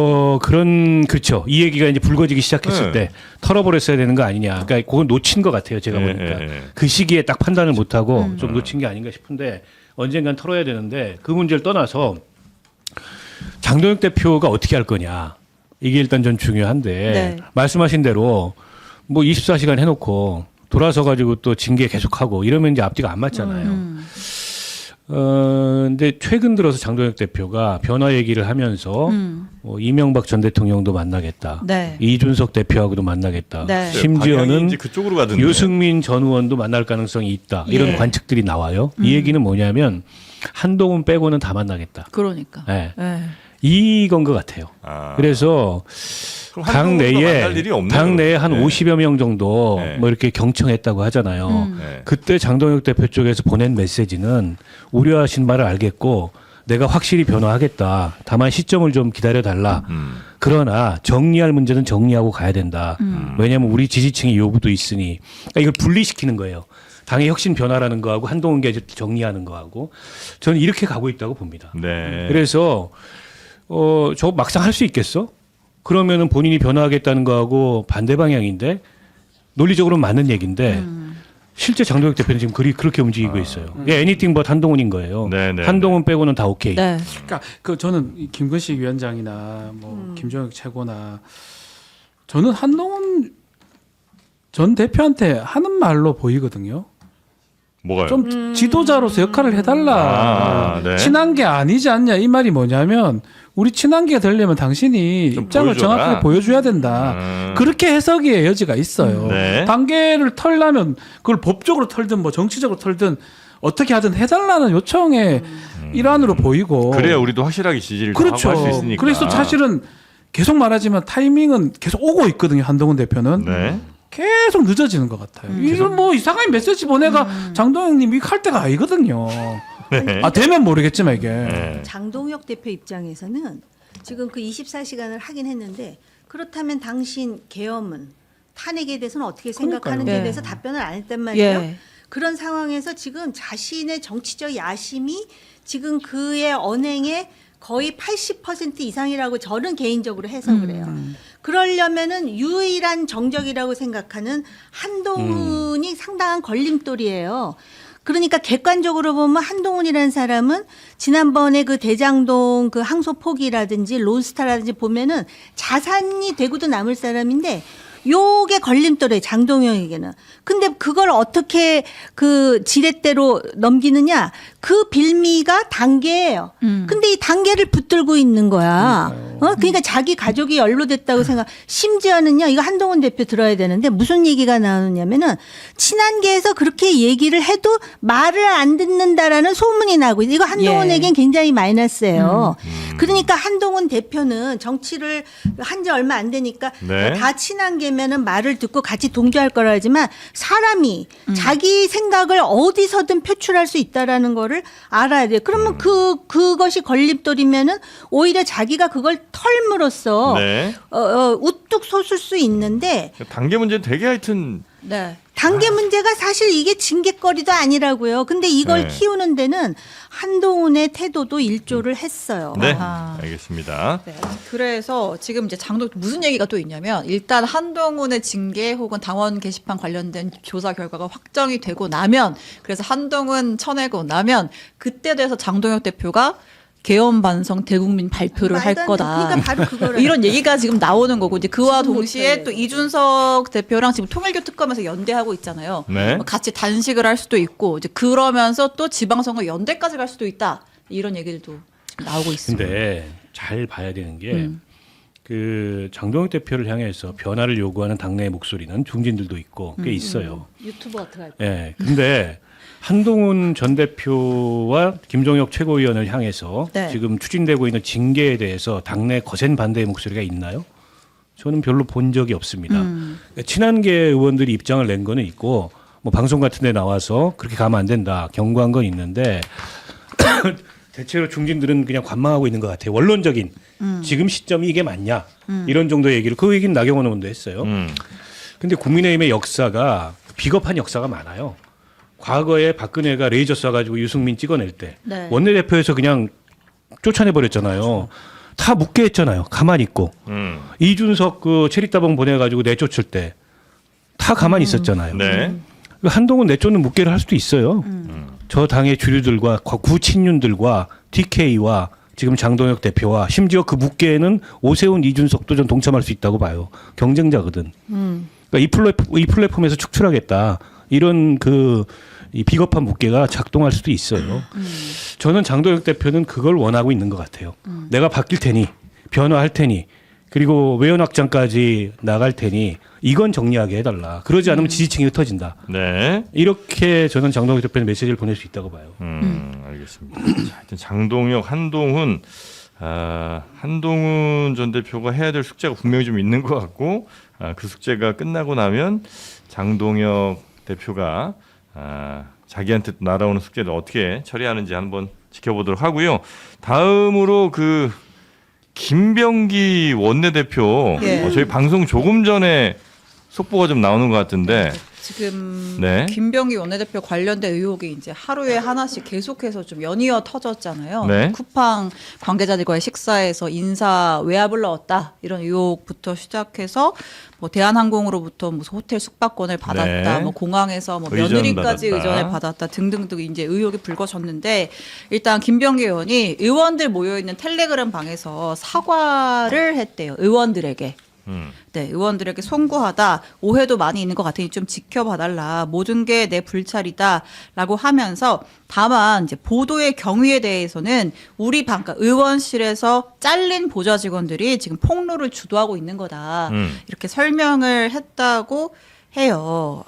그렇죠. 이 얘기가 이제 불거지기 시작했을 네. 때 털어버렸어야 되는 거 아니냐. 그러니까 그건 놓친 것 같아요. 제가 예, 보니까 예, 예. 그 시기에 딱 판단을 못하고 좀 놓친 게 아닌가 싶은데 언젠간 털어야 되는데 그 문제를 떠나서 장동혁 대표가 어떻게 할 거냐. 이게 일단 전 중요한데 네. 말씀하신 대로 뭐 24시간 해놓고 돌아서 가지고 또 징계 계속하고 이러면 이제 앞뒤가 안 맞잖아요. 근데 최근 들어서 장동혁 대표가 변화 얘기를 하면서 뭐 이명박 전 대통령도 만나겠다. 네. 이준석 대표하고도 만나겠다. 네. 방향이 심지어는 이제 그쪽으로 가던데. 유승민 전 의원도 만날 가능성이 있다. 이런 예. 관측들이 나와요. 이 얘기는 뭐냐면 한동훈 빼고는 다 만나겠다. 그러니까. 네. 예. 이건 것 같아요. 그래서 그럼 당 한동훈과 내에 만날 일이 없네요, 당 내에 한 그러면. 50여 명 정도 네. 뭐 이렇게 경청했다고 하잖아요. 네. 그때 장동혁 대표 쪽에서 보낸 메시지는 우려하신 바를 알겠고 내가 확실히 변화하겠다. 다만 시점을 좀 기다려 달라. 그러나 정리할 문제는 정리하고 가야 된다. 왜냐하면 우리 지지층의 요구도 있으니 그러니까 이걸 분리시키는 거예요. 당의 혁신 변화라는 거하고 한동훈 게이트 정리하는 거하고 저는 이렇게 가고 있다고 봅니다. 네. 그래서 저 막상 할 수 있겠어? 그러면은 본인이 변화하겠다는 거하고 반대 방향인데 논리적으로는 맞는 얘기인데 실제 장동혁 대표는 지금 그렇게 움직이고 있어요. 이게 애니띵 but 한동훈인 거예요. 네, 네, 한동훈 빼고는 다 오케이. 네. 그러니까 저는 이 김근식 위원장이나 뭐 김종혁 최고나 저는 한동훈 전 대표한테 하는 말로 보이거든요. 뭐가요? 좀 지도자로서 역할을 해달라. 아, 네. 친한계 아니지 않냐 이 말이 뭐냐면 우리 친한계가 되려면 당신이 좀 입장을 보여줘라. 정확하게 보여줘야 된다. 그렇게 해석의 여지가 있어요. 네. 단계를 털려면 그걸 법적으로 털든 뭐 정치적으로 털든 어떻게 하든 해달라는 요청의 일환으로 보이고. 그래야 우리도 확실하게 지지를 그렇죠. 하고 할 수 있으니까. 그래서 사실은 계속 말하지만 타이밍은 계속 오고 있거든요. 한동훈 대표는. 네. 계속 늦어지는 것 같아요. 이건 뭐 이상한 메시지 보내가 장동영님 이거 할 때가 아니거든요. 네. 아 되면 모르겠지만 이게. 네. 장동혁 대표 입장에서는 지금 그 24시간을 하긴 했는데 그렇다면 당신 계엄은 탄핵에 대해서는 어떻게 생각하는지에 그러니까요. 대해서 답변을 안 했단 말이에요. 예. 그런 상황에서 지금 자신의 정치적 야심이 지금 그의 언행의 거의 80% 이상이라고 저는 개인적으로 해석을 해요. 그러려면은 유일한 정적이라고 생각하는 한동훈이 상당한 걸림돌이에요. 그러니까 객관적으로 보면 한동훈이라는 사람은 지난번에 그 대장동 그 항소 포기라든지 론스타라든지 보면은 자산이 되고도 남을 사람인데 요게 걸림돌이에요. 장동영에게는. 근데 그걸 어떻게 그 지렛대로 넘기느냐? 그 빌미가 단계예요. 근데 이 단계를 붙들고 있는 거야. 그러니까 자기 가족이 연루됐다고 생각. 심지어는요. 이거 한동훈 대표 들어야 되는데 무슨 얘기가 나오냐면은 친한계에서 그렇게 얘기를 해도 말을 안 듣는다라는 소문이 나고 이거 한동훈에겐 굉장히 마이너스예요. 그러니까 한동훈 대표는 정치를 한 지 얼마 안 되니까 네. 다 친한계면은 말을 듣고 같이 동조할 거라 하지만 사람이 자기 생각을 어디서든 표출할 수 있다라는 거를 알아야 돼요. 그러면 그것이 걸림돌이면은 오히려 자기가 그걸 털므로써 네. 우뚝 솟을 수 있는데 단계 문제는 되게 하여튼 네. 단계 문제가 사실 이게 징계거리도 아니라고요. 근데 이걸 네. 키우는 데는 한동훈의 태도도 일조를 했어요. 네. 아하. 알겠습니다. 네. 그래서 지금 이제 무슨 얘기가 또 있냐면 일단 한동훈의 징계 혹은 당원 게시판 관련된 조사 결과가 확정이 되고 나면 그래서 한동훈 쳐내고 나면 그때 돼서 장동혁 대표가 개헌 반성 대국민 발표를 할 말도 안 돼. 거다. 그러니까 바로 그거를 이런 얘기가 지금 나오는 거고 이제 그와 지금 동시에 못해요. 또 이준석 대표랑 지금 통일교 특검에서 연대하고 있잖아요. 네. 같이 단식을 할 수도 있고 이제 그러면서 또 지방선거 연대까지 갈 수도 있다. 이런 얘기들도 지금 나오고 있습니다. 근데 잘 봐야 되는 게 그 장동혁 대표를 향해서 변화를 요구하는 당내의 목소리는 중진들도 있고 꽤 있어요. 유튜브 어떻게 할 예. 근데 한동훈 전 대표와 김종혁 최고위원을 향해서 네. 지금 추진되고 있는 징계에 대해서 당내 거센 반대의 목소리가 있나요? 저는 별로 본 적이 없습니다. 그러니까 친한계 의원들이 입장을 낸 거는 있고 뭐 방송 같은 데 나와서 그렇게 가면 안 된다 경고한 건 있는데 대체로 중진들은 그냥 관망하고 있는 것 같아요. 원론적인 지금 시점이 이게 맞냐 이런 정도의 얘기를 그 얘기는 나경원 의원도 했어요. 근데 국민의힘의 역사가 비겁한 역사가 많아요. 과거에 박근혜가 레이저 쏴가지고 유승민 찍어낼 때 네. 원내대표에서 그냥 쫓아내버렸잖아요. 다 묻게 했잖아요. 가만히 있고. 이준석 그 체리따봉 보내가지고 내쫓을 때 다 가만히 있었잖아요. 네. 한동훈 내쫓는 묵계를 할 수도 있어요. 저 당의 주류들과 구친윤들과 TK와 지금 장동혁 대표와 심지어 그 묵계에는 오세훈 이준석도 좀 동참할 수 있다고 봐요. 경쟁자거든. 그러니까 이 플랫폼에서 축출하겠다. 이런 이 비겁한 묵계가 작동할 수도 있어요. 저는 장동혁 대표는 그걸 원하고 있는 것 같아요. 내가 바뀔 테니 변화할 테니 그리고 외연 확장까지 나갈 테니 이건 정리하게 해달라. 그러지 않으면 지지층이 흩어진다. 네. 이렇게 저는 장동혁 대표는 메시지를 보낼 수 있다고 봐요. 알겠습니다. 자, 하여튼 장동혁, 한동훈 전 대표가 해야 될 숙제가 분명히 좀 있는 것 같고 그 숙제가 끝나고 나면 장동혁 대표가 자기한테 날아오는 숙제를 어떻게 처리하는지 한번 지켜보도록 하고요. 다음으로 그 김병기 원내대표 예. 저희 방송 조금 전에 속보가 좀 나오는 것 같은데 지금 네. 김병기 원내대표 관련된 의혹이 이제 하루에 하나씩 계속해서 좀 연이어 터졌잖아요. 네. 쿠팡 관계자들과의 식사에서 인사 외압을 넣었다 이런 의혹부터 시작해서 뭐 대한항공으로부터 무슨 호텔 숙박권을 받았다, 네. 뭐 공항에서 뭐 의전 며느리까지 받았다. 의전을 받았다 등등등 이제 의혹이 불거졌는데 일단 김병기 의원이 의원들 모여 있는 텔레그램 방에서 사과를 했대요. 의원들에게. 네, 의원들에게 송구하다. 오해도 많이 있는 것 같으니 좀 지켜봐달라. 모든 게 내 불찰이다라고 하면서 다만 이제 보도의 경위에 대해서는 우리 그러니까 의원실에서 잘린 보좌 직원들이 지금 폭로를 주도하고 있는 거다. 이렇게 설명을 했다고 해요.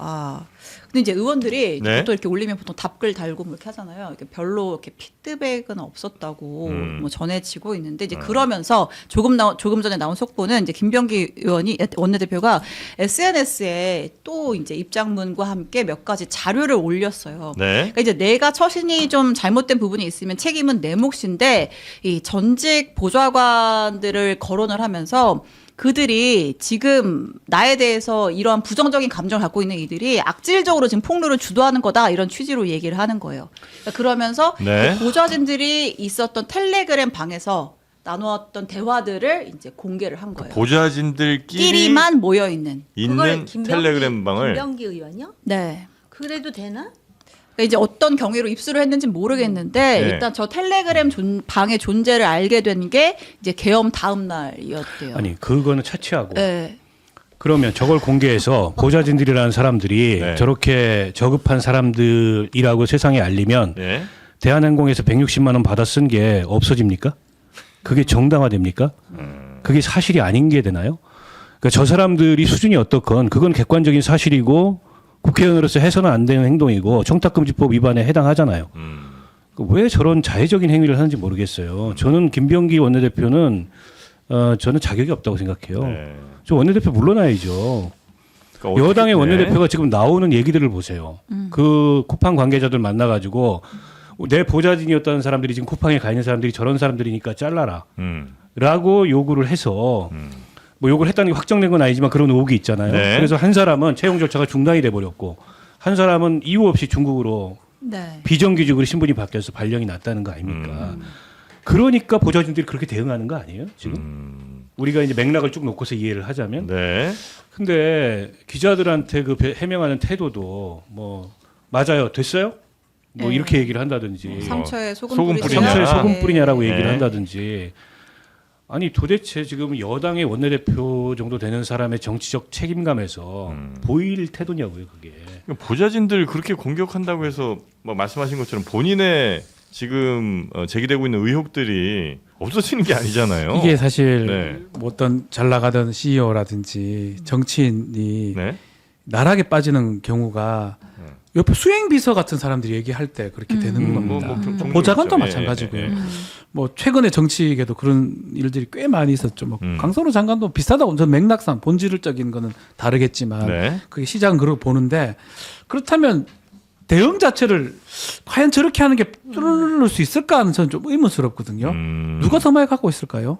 근데 이제 의원들이 네. 또 이렇게 올리면 보통 답글 달고 뭐 이렇게 하잖아요. 이렇게 별로 이렇게 피드백은 없었다고 뭐 전해지고 있는데 이제 그러면서 조금 전에 나온 속보는 이제 김병기 의원이 원내대표가 SNS에 또 이제 입장문과 함께 몇 가지 자료를 올렸어요. 네. 그러니까 이제 내가 처신이 좀 잘못된 부분이 있으면 책임은 내 몫인데 이 전직 보좌관들을 거론을 하면서 그들이 지금 나에 대해서 이러한 부정적인 감정을 갖고 있는 이들이 악질적으로 지금 폭로를 주도하는 거다 이런 취지로 얘기를 하는 거예요. 그러니까 그러면서 네. 그 보좌진들이 있었던 텔레그램 방에서 나누었던 대화들을 이제 공개를 한 거예요. 보좌진들끼리 끼리만 모여 있는. 있는 텔레그램 방을 김병기 의원이요? 네. 그래도 되나? 그러니까 이제 어떤 경위로 입수를 했는지 모르겠는데 네. 일단 저 텔레그램 방의 존재를 알게 된 게 이제 계엄 다음 날이었대요. 아니 그거는 차치하고 네. 그러면 저걸 공개해서 보좌진들이라는 사람들이 네. 저렇게 저급한 사람들이라고 세상에 알리면 네. 대한항공에서 160만 원 받아 쓴 게 없어집니까? 그게 정당화됩니까? 그게 사실이 아닌 게 되나요? 그러니까 저 사람들이 수준이 어떻건 그건 객관적인 사실이고 국회의원으로서 해서는 안 되는 행동이고 청탁금지법 위반에 해당하잖아요. 왜 저런 자해적인 행위를 하는지 모르겠어요. 저는 김병기 원내대표는 저는 자격이 없다고 생각해요. 네. 저 원내대표 물러나야죠. 그러니까 여당의 어떻게- 원내대표가 지금 나오는 얘기들을 보세요. 그 쿠팡 관계자들 만나가지고 내 보좌진이었던 사람들이 지금 쿠팡에 가 있는 사람들이 저런 사람들이니까 잘라라. 라고 요구를 해서 뭐 요구를 했다는 게 확정된 건 아니지만 그런 의혹이 있잖아요. 네. 그래서 한 사람은 채용 절차가 중단이 돼 버렸고 한 사람은 이유 없이 중국으로 네. 비정규직으로 신분이 바뀌어서 발령이 났다는 거 아닙니까? 그러니까 보좌진들이 그렇게 대응하는 거 아니에요? 지금 우리가 이제 맥락을 쭉 놓고서 이해를 하자면. 네. 근데 기자들한테 그 해명하는 태도도 뭐 맞아요, 됐어요? 뭐 네. 이렇게 얘기를 한다든지 상처에 소금, 소금 뿌리지 뿌리냐. 상처에 않게. 소금 뿌리냐라고 얘기를 네. 한다든지 아니 도대체 지금 여당의 원내대표 정도 되는 사람의 정치적 책임감에서 보일 태도냐고요 그게. 그러니까 보좌진들 그렇게 공격한다고 해서 뭐 말씀하신 것처럼 본인의 지금 제기되고 있는 의혹들이 없어지는 게 아니잖아요. 이게 사실 네. 뭐 어떤 잘 나가던 CEO라든지 정치인이 네. 나락에 빠지는 경우가 옆에 수행비서 같은 사람들이 얘기할 때 그렇게 되는 겁니다. 종종 보좌관도 있죠. 마찬가지고요. 예, 예, 예. 뭐 최근에 정치계도 그런 일들이 꽤 많이 있었죠. 뭐 강선호 장관도 비슷하다고 저는 맥락상 본질적인 거는 다르겠지만 네. 그게 시작은 그렇게 보는데 그렇다면 대응 자체를 과연 저렇게 하는 게 뚫을 수 있을까 하는 저는 좀 의문스럽거든요. 누가 더 많이 갖고 있을까요?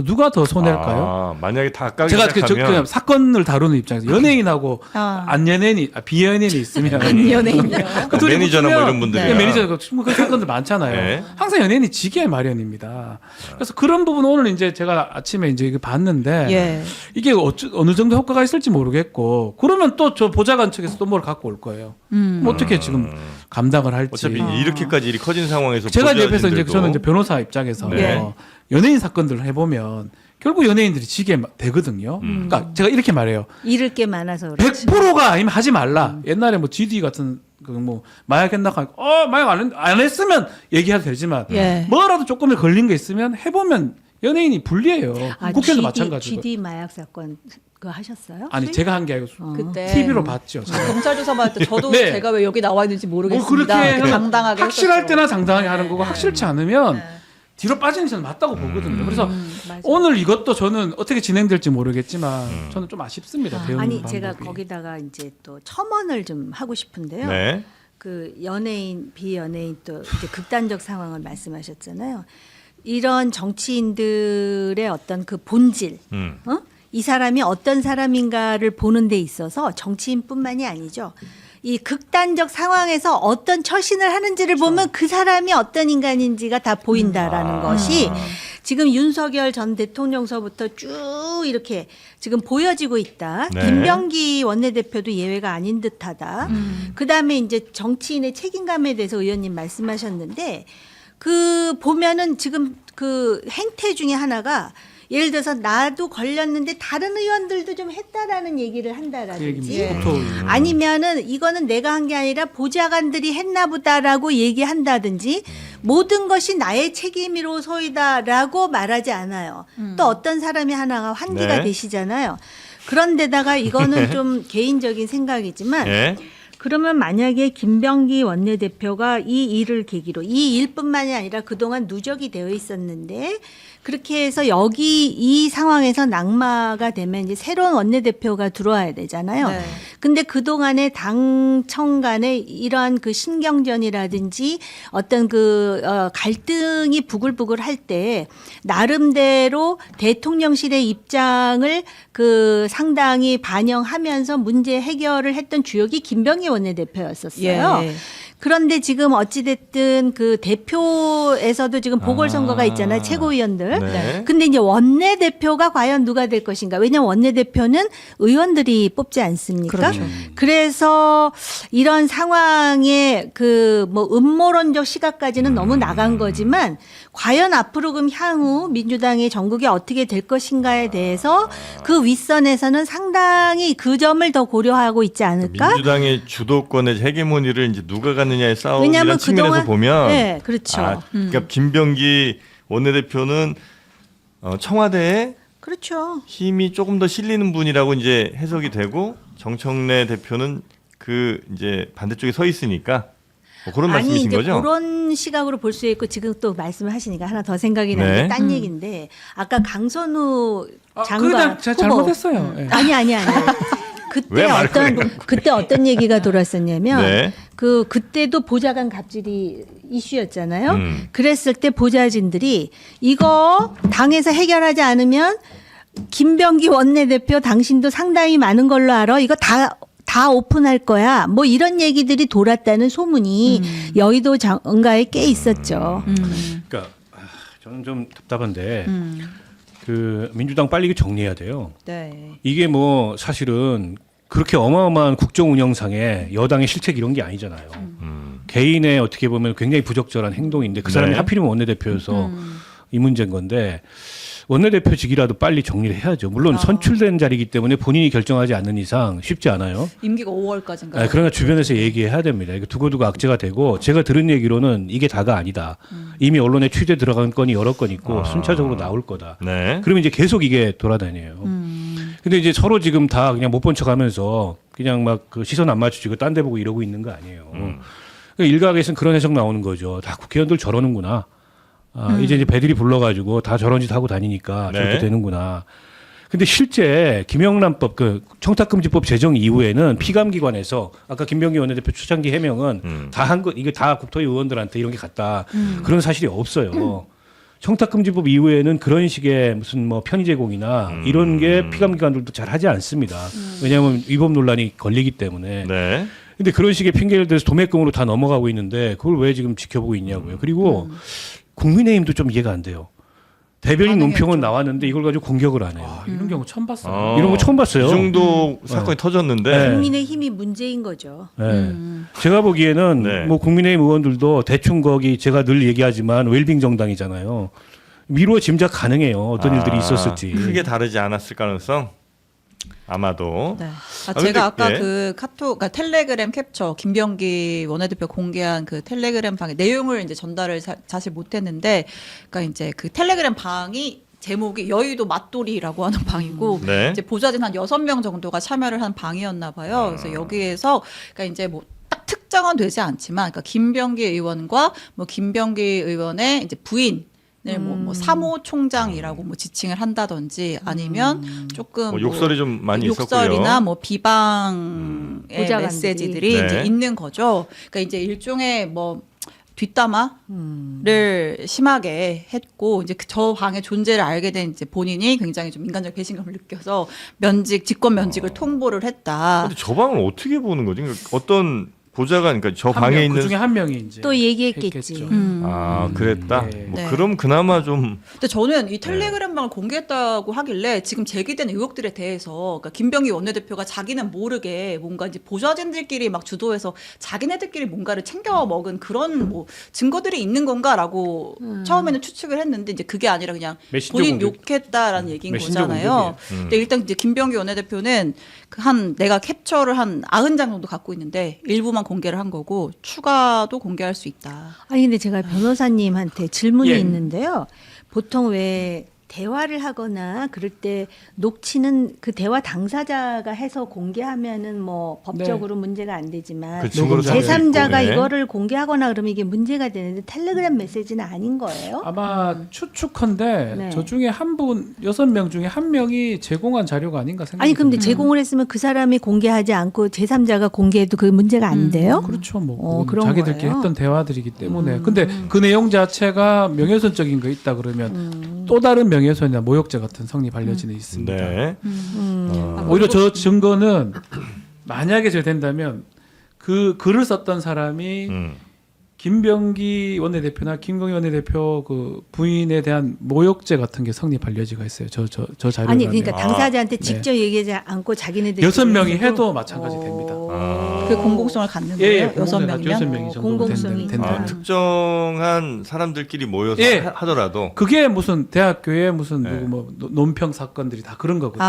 누가 더 손해일까요? 만약에 다 까기 제가 시작하면 그냥 사건을 다루는 입장에서 연예인하고 안 연예인이 비연예인이 있으면 연예인이요. 그 둘이 매니저나 뭐 붙으면 이런 분들이 네, 매니저가 그 사건들 많잖아요. 네. 항상 연예인이 지게 마련입니다. 그래서 그런 부분 오늘 이제 제가 아침에 이제 이거 봤는데 예. 이게 어느 정도 효과가 있을지 모르겠고 그러면 또 저 보좌관 측에서 또 뭘 갖고 올 거예요. 뭐 어떻게 지금 감당을 할지. 어차피 이렇게까지 일이 커진 상황에서 제가 이제 옆에서 이제 보좌진들도 저는 이제 변호사 입장에서 네. 연예인 사건들을 해보면 결국 연예인들이 지게 되거든요. 그러니까 제가 이렇게 말해요. 잃을 게 많아서 그렇지. 100%가 아니면 하지 말라. 옛날에 뭐 GD 같은 그 뭐 마약 했나가 마약 안 했으면 얘기해도 되지만 예. 뭐라도 조금 걸린 게 있으면 해보면 연예인이 불리해요. 국회도 마찬가지고. GD 마약 사건 그거 하셨어요? 아니 제가 한 게 아니고 그때 TV로 봤죠. 경찰 조사 받을 때 저도 네. 제가 왜 여기 나와 있는지 뭐 모르겠습니다. 그렇게 당당하게 확실할 했었죠. 때나 당당하게 하는 거고 확실치 않으면 뒤로 빠지는 게 저는 맞다고 보거든요. 그래서 맞아요. 오늘 이것도 저는 어떻게 진행될지 모르겠지만 저는 좀 아쉽습니다. 대응 아니 방법이. 제가 거기다가 이제 또 첨언을 좀 하고 싶은데요. 네. 그 연예인 비연예인 또 이제 극단적 상황을 말씀하셨잖아요. 이런 정치인들의 어떤 그 본질, 이 사람이 어떤 사람인가를 보는 데 있어서 정치인뿐만이 아니죠. 이 극단적 상황에서 어떤 처신을 하는지를 보면 그 사람이 어떤 인간인지가 다 보인다라는 것이 지금 윤석열 전 대통령서부터 쭉 이렇게 지금 보여지고 있다. 네. 김병기 원내대표도 예외가 아닌 듯하다. 그다음에 이제 정치인의 책임감에 대해서 의원님 말씀하셨는데 그 보면은 지금 그 행태 중에 하나가 예를 들어서 나도 걸렸는데 다른 의원들도 좀 했다라는 얘기를 한다라든지 아니면은 이거는 내가 한 게 아니라 보좌관들이 했나 보다라고 얘기한다든지 모든 것이 나의 책임으로소이다라고 말하지 않아요. 또 어떤 사람이 하나가 환기가 네. 되시잖아요. 그런데다가 이거는 좀 개인적인 생각이지만 네. 그러면 만약에 김병기 원내대표가 이 일을 계기로 이 일뿐만이 아니라 그동안 누적이 되어 있었는데 그렇게 해서 여기 이 상황에서 낙마가 되면 이제 새로운 원내대표가 들어와야 되잖아요. 네. 근데 그동안의 당청 간의 이러한 그 신경전이라든지 어떤 그 갈등이 부글부글 할 때 나름대로 대통령실의 입장을 그 상당히 반영하면서 문제 해결을 했던 주역이 김병기 원내대표였었어요. 예. 그런데 지금 어찌됐든 그 대표에서도 지금 보궐선거가 있잖아요. 최고위원들. 네. 근데 이제 원내대표가 과연 누가 될 것인가. 왜냐하면 원내대표는 의원들이 뽑지 않습니까? 그렇죠. 그래서 이런 상황에 그 뭐 음모론적 시각까지는 너무 나간 거지만 과연 앞으로 그럼 향후 민주당의 전국이 어떻게 될 것인가에 대해서 그 윗선에서는 상당히 그 점을 더 고려하고 있지 않을까? 민주당의 주도권의 헤게모니를 이제 누가 갖느냐의 싸움이라는 왜냐하면 측면에서 그동안 보면 네, 그렇죠. 그러니까 김병기 원내대표는 청와대에 그렇죠. 힘이 조금 더 실리는 분이라고 이제 해석이 되고 정청래 대표는 그 이제 반대쪽에 서 있으니까 뭐 그런 아니 말씀이신 이제 거죠? 그런 시각으로 볼 수 있고 지금 또 말씀을 하시니까 하나 더 생각이 네. 나는 게 딴 얘기인데 아까 강선우 장관 그냥 제가 후보. 잘못했어요. 예. 아니. 왜 말을 그때 어떤 얘기가 돌았었냐면 네. 그때도 보좌관 갑질이 이슈였잖아요. 그랬을 때 보좌진들이 이거 당에서 해결하지 않으면 김병기 원내대표 당신도 상당히 많은 걸로 알아. 이거 다 오픈할 거야. 뭐 이런 얘기들이 돌았다는 소문이 여의도 정가에 꽤 있었죠. 그러니까 저는 좀 답답한데 그 민주당 빨리 정리해야 돼요. 네. 이게 뭐 사실은 그렇게 어마어마한 국정 운영상에 여당의 실책 이런 게 아니잖아요. 개인의 어떻게 보면 굉장히 부적절한 행동인데 그 사람이 네. 하필이면 원내대표여서 이 문제인 건데 원내대표직이라도 빨리 정리를 해야죠. 물론 선출된 자리이기 때문에 본인이 결정하지 않는 이상 쉽지 않아요. 임기가 5월까지인가요? 네, 그러나 주변에서 얘기해야 됩니다. 이거 두고두고 악재가 되고 제가 들은 얘기로는 이게 다가 아니다. 이미 언론에 취재 들어간 건이 여러 건 있고 순차적으로 나올 거다. 네. 그러면 이제 계속 이게 돌아다녀요. 근데 이제 서로 지금 다 그냥 못 본 척하면서 그냥 막 그 시선 안 맞추고 딴 데 보고 이러고 있는 거 아니에요. 그러니까 일각에서는 그런 해석 나오는 거죠. 다 국회의원들 저러는구나. 이제 배들이 불러가지고 다 저런 짓 하고 다니니까 네. 저렇게 되는구나. 근데 실제 김영란법 그 청탁금지법 제정 이후에는 피감기관에서 아까 김병기 원내대표 초창기 해명은 다 한 거 이게 다 국토위 의원들한테 이런 게 갔다. 그런 사실이 없어요. 청탁금지법 이후에는 그런 식의 무슨 뭐 편의 제공이나 이런 게 피감기관들도 잘 하지 않습니다. 왜냐하면 위법 논란이 걸리기 때문에. 네. 근데 그런 식의 핑계를 대서 도매금으로 다 넘어가고 있는데 그걸 왜 지금 지켜보고 있냐고요. 그리고 국민의힘도 좀 이해가 안 돼요. 대변인 논평은 나왔는데 이걸 가지고 공격을 안 해요. 이런 경우 처음 봤어요. 이런 거 처음 봤어요. 이 정도 사건이 터졌는데 네. 국민의 힘이 문제인 거죠. 네. 제가 보기에는 네. 뭐 국민의힘 의원들도 대충 거기 제가 늘 얘기하지만 웰빙 정당이잖아요. 미루어 짐작 가능해요. 어떤 일들이 있었을지. 크게 다르지 않았을 가능성 아마도. 네. 근데, 제가 아까 예. 그 카톡, 그러니까 텔레그램 캡처 김병기 원내대표 공개한 그 텔레그램 방의 내용을 이제 전달을 사실 못했는데, 그러니까 이제 그 텔레그램 방이 제목이 여의도 맛돌이라고 하는 방이고 네. 이제 보좌진 한 6명 정도가 참여를 한 방이었나 봐요. 그래서 여기에서 그러니까 이제 뭐 딱 특정은 되지 않지만, 그러니까 김병기 의원과 뭐 김병기 의원의 이제 부인 뭐 사모총장이라고 뭐 지칭을 한다든지 아니면 조금 뭐 욕설이 좀 많이 욕설이나 있었고요. 뭐 비방의 보좌관들이. 메시지들이 네. 이제 있는 거죠. 그러니까 이제 일종의 뭐 뒷담화를 심하게 했고 이제 저 방의 존재를 알게 된 이제 본인이 굉장히 좀 인간적 배신감을 느껴서 직권 면직을 통보를 했다. 근데 저 방을 어떻게 보는 거지? 그러니까 어떤 보좌관, 그러니까 저 한 방에 명, 있는 그 중에 한 명이 이제 또 얘기했겠지. 했겠죠. 아 그랬다. 네. 뭐 네. 그럼 그나마 좀 근데 저는 이 텔레그램방을 공개했다고 하길래 지금 제기된 의혹들에 대해서 그러니까 김병기 원내대표가 자기는 모르게 뭔가 이제 보좌진들끼리 막 주도해서 자기네들끼리 뭔가를 챙겨 먹은 그런 뭐 증거들이 있는 건가라고 처음에는 추측을 했는데 이제 그게 아니라 그냥 메신저 본인 공격. 욕했다라는 얘기인 메신저 거잖아요. 공격이에요. 근데 일단 이제 김병기 원내대표는 내가 캡처를 한 90장 정도 갖고 있는데 일부만 공개를 한 거고 추가도 공개할 수 있다. 아니 근데 제가 변호사님한테 질문이 예. 있는데요. 보통 왜 대화를 하거나 그럴 때 녹취는 그 대화 당사자가 해서 공개하면은 뭐 법적으로 문제가 안 되지만 그 증거로 녹음자. 삼을 수 있고. 제3자가 네. 이거를 공개하거나 그러면 이게 문제가 되는데 텔레그램 메시지는 아닌 거예요? 아마 추측컨대 네. 저 중에 한 분 6명 중에 한 명이 제공한 자료가 아닌가 생각이 아니 근데 듭니다. 제공을 했으면 그 사람이 공개하지 않고 제3자가 공개해도 그 문제가 안 돼요? 그렇죠. 뭐 그런 그건 자기들끼리 거예요? 했던 대화들이기 때문에. 근데 그 내용 자체가 명예훼손적인 거 있다 그러면 또 다른 명예훼손이나 모욕죄 같은 성립 알려진에 있습니다. 네. 오히려 저 증거는 만약에 된다면 그 글을 썼던 사람이 김병기 원내대표나 김건희 원내대표 그 부인에 대한 모욕죄 같은 게 성립할 여지가 있어요. 저 자료를 아니 그러니까 하면. 당사자한테 네. 직접 얘기하지 않고 자기네들 6명이 해도 마찬가지 됩니다. 그 공공성을 갖는 예, 거예요. 6명이면 6명이 정도 공공성이 된다. 아, 특정한 사람들끼리 모여서 예. 하더라도 그게 무슨 대학교에 무슨 네. 누구 뭐 논평 사건들이 다 그런 거거든요.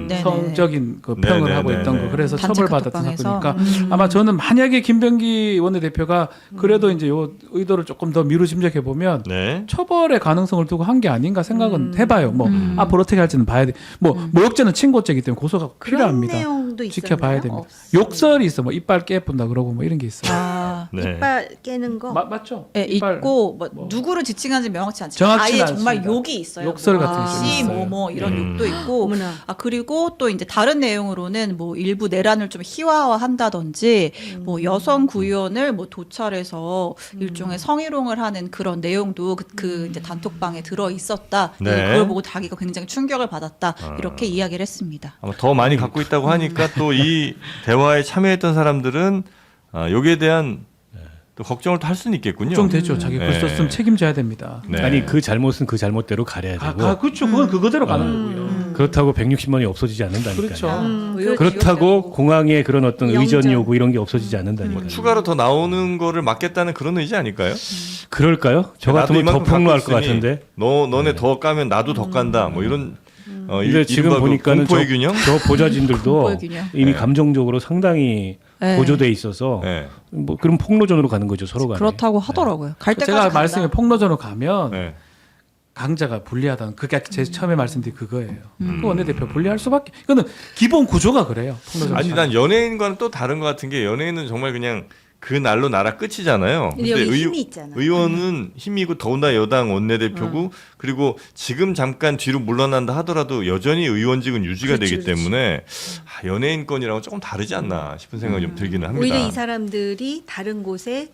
네네. 성적인 그 평을 네네네네. 하고 있던 거 그래서 단체 처벌받았던 카톡방에서. 사건이니까 아마 저는 만약에 김병기 원내대표가 그래도 이제 요 의도를 조금 더 미루짐작해 보면 네. 처벌의 가능성을 두고 한 게 아닌가 생각은 해봐요. 뭐 앞으로 어떻게 할지는 봐야 돼. 뭐 모욕죄는 친고죄이기 때문에 고소가 그런 필요합니다. 내용도 있었나요? 지켜봐야 됩니다. 없어요. 욕설이 있어. 뭐 이빨 깨뿐다 그러고 뭐 이런 게 있어요. 네. 이빨 깨는 거. 맞죠? 네, 이빨 있고 뭐 뭐. 누구를 지칭하는지 명확치 않지만 정확치는 아예 정말 않습니다. 욕이 있어요. 욕설 같은 게 좀 씨, 있어요. 뭐 이런 욕도 있고 어머나. 그리고 또 이제 다른 내용으로는 뭐 일부 내란을 좀 희화화한다든지 뭐 여성 구의원을 뭐 도찰해서 일종의 성희롱을 하는 그런 내용도 그 이제 단톡방에 들어 있었다. 네. 그걸 보고 자기가 굉장히 충격을 받았다. 이렇게 이야기를 했습니다. 아마 더 많이 갖고 있다고 하니까 또 이 대화에 참여했던 사람들은 여기에 대한 또 걱정을 또 할 수는 있겠군요. 걱정되죠. 자기 글 네. 썼으면 책임져야 됩니다. 네. 아니 그 잘못은 그 잘못대로 가려야 되고 그렇죠. 그건 그거대로 가는 거고요. 그렇다고 160만 원이 없어지지 않는다니까요. 그렇죠. 그렇다고 공항에 그런 어떤 영전. 의전이 오고 이런 게 없어지지 않는다니까요. 추가로 더 나오는 거를 막겠다는 그런 의지 아닐까요? 그럴까요? 저 나도 같으면 더 이만큼 폭로할 갖고 것 있으니 같은데. 너네 더 까면 나도 더 깐다. 뭐 이런 근데 지금 이른바 그 보니까는 공포의 균형. 저 보좌진들도 공포의 균형. 이미 네. 감정적으로 상당히 네. 고조돼 있어서 네. 뭐 그런 폭로전으로 가는 거죠 서로 간에. 그렇다고 하더라고요. 갈 때까지 제가 간다. 말씀에 폭로전으로 가면 네. 강자가 불리하다는 그게 제 처음에 말씀드린 그거예요. 그 원내대표 불리할 수밖에. 이거는 기본 구조가 그래요. 폭로전. 아니 난 연예인과는 또 다른 것 같은 게 연예인은 정말 그냥 그 날로 나라 끝이잖아요. 근데 여기 힘이 있잖아. 의원은 힘이고 더군다나 여당 원내대표고 그리고 지금 잠깐 뒤로 물러난다 하더라도 여전히 의원직은 유지가 그렇지, 되기 그렇지. 때문에 연예인 건이랑은 조금 다르지 않나 싶은 생각이 좀 들기는 합니다. 오히려 이 사람들이 다른 곳에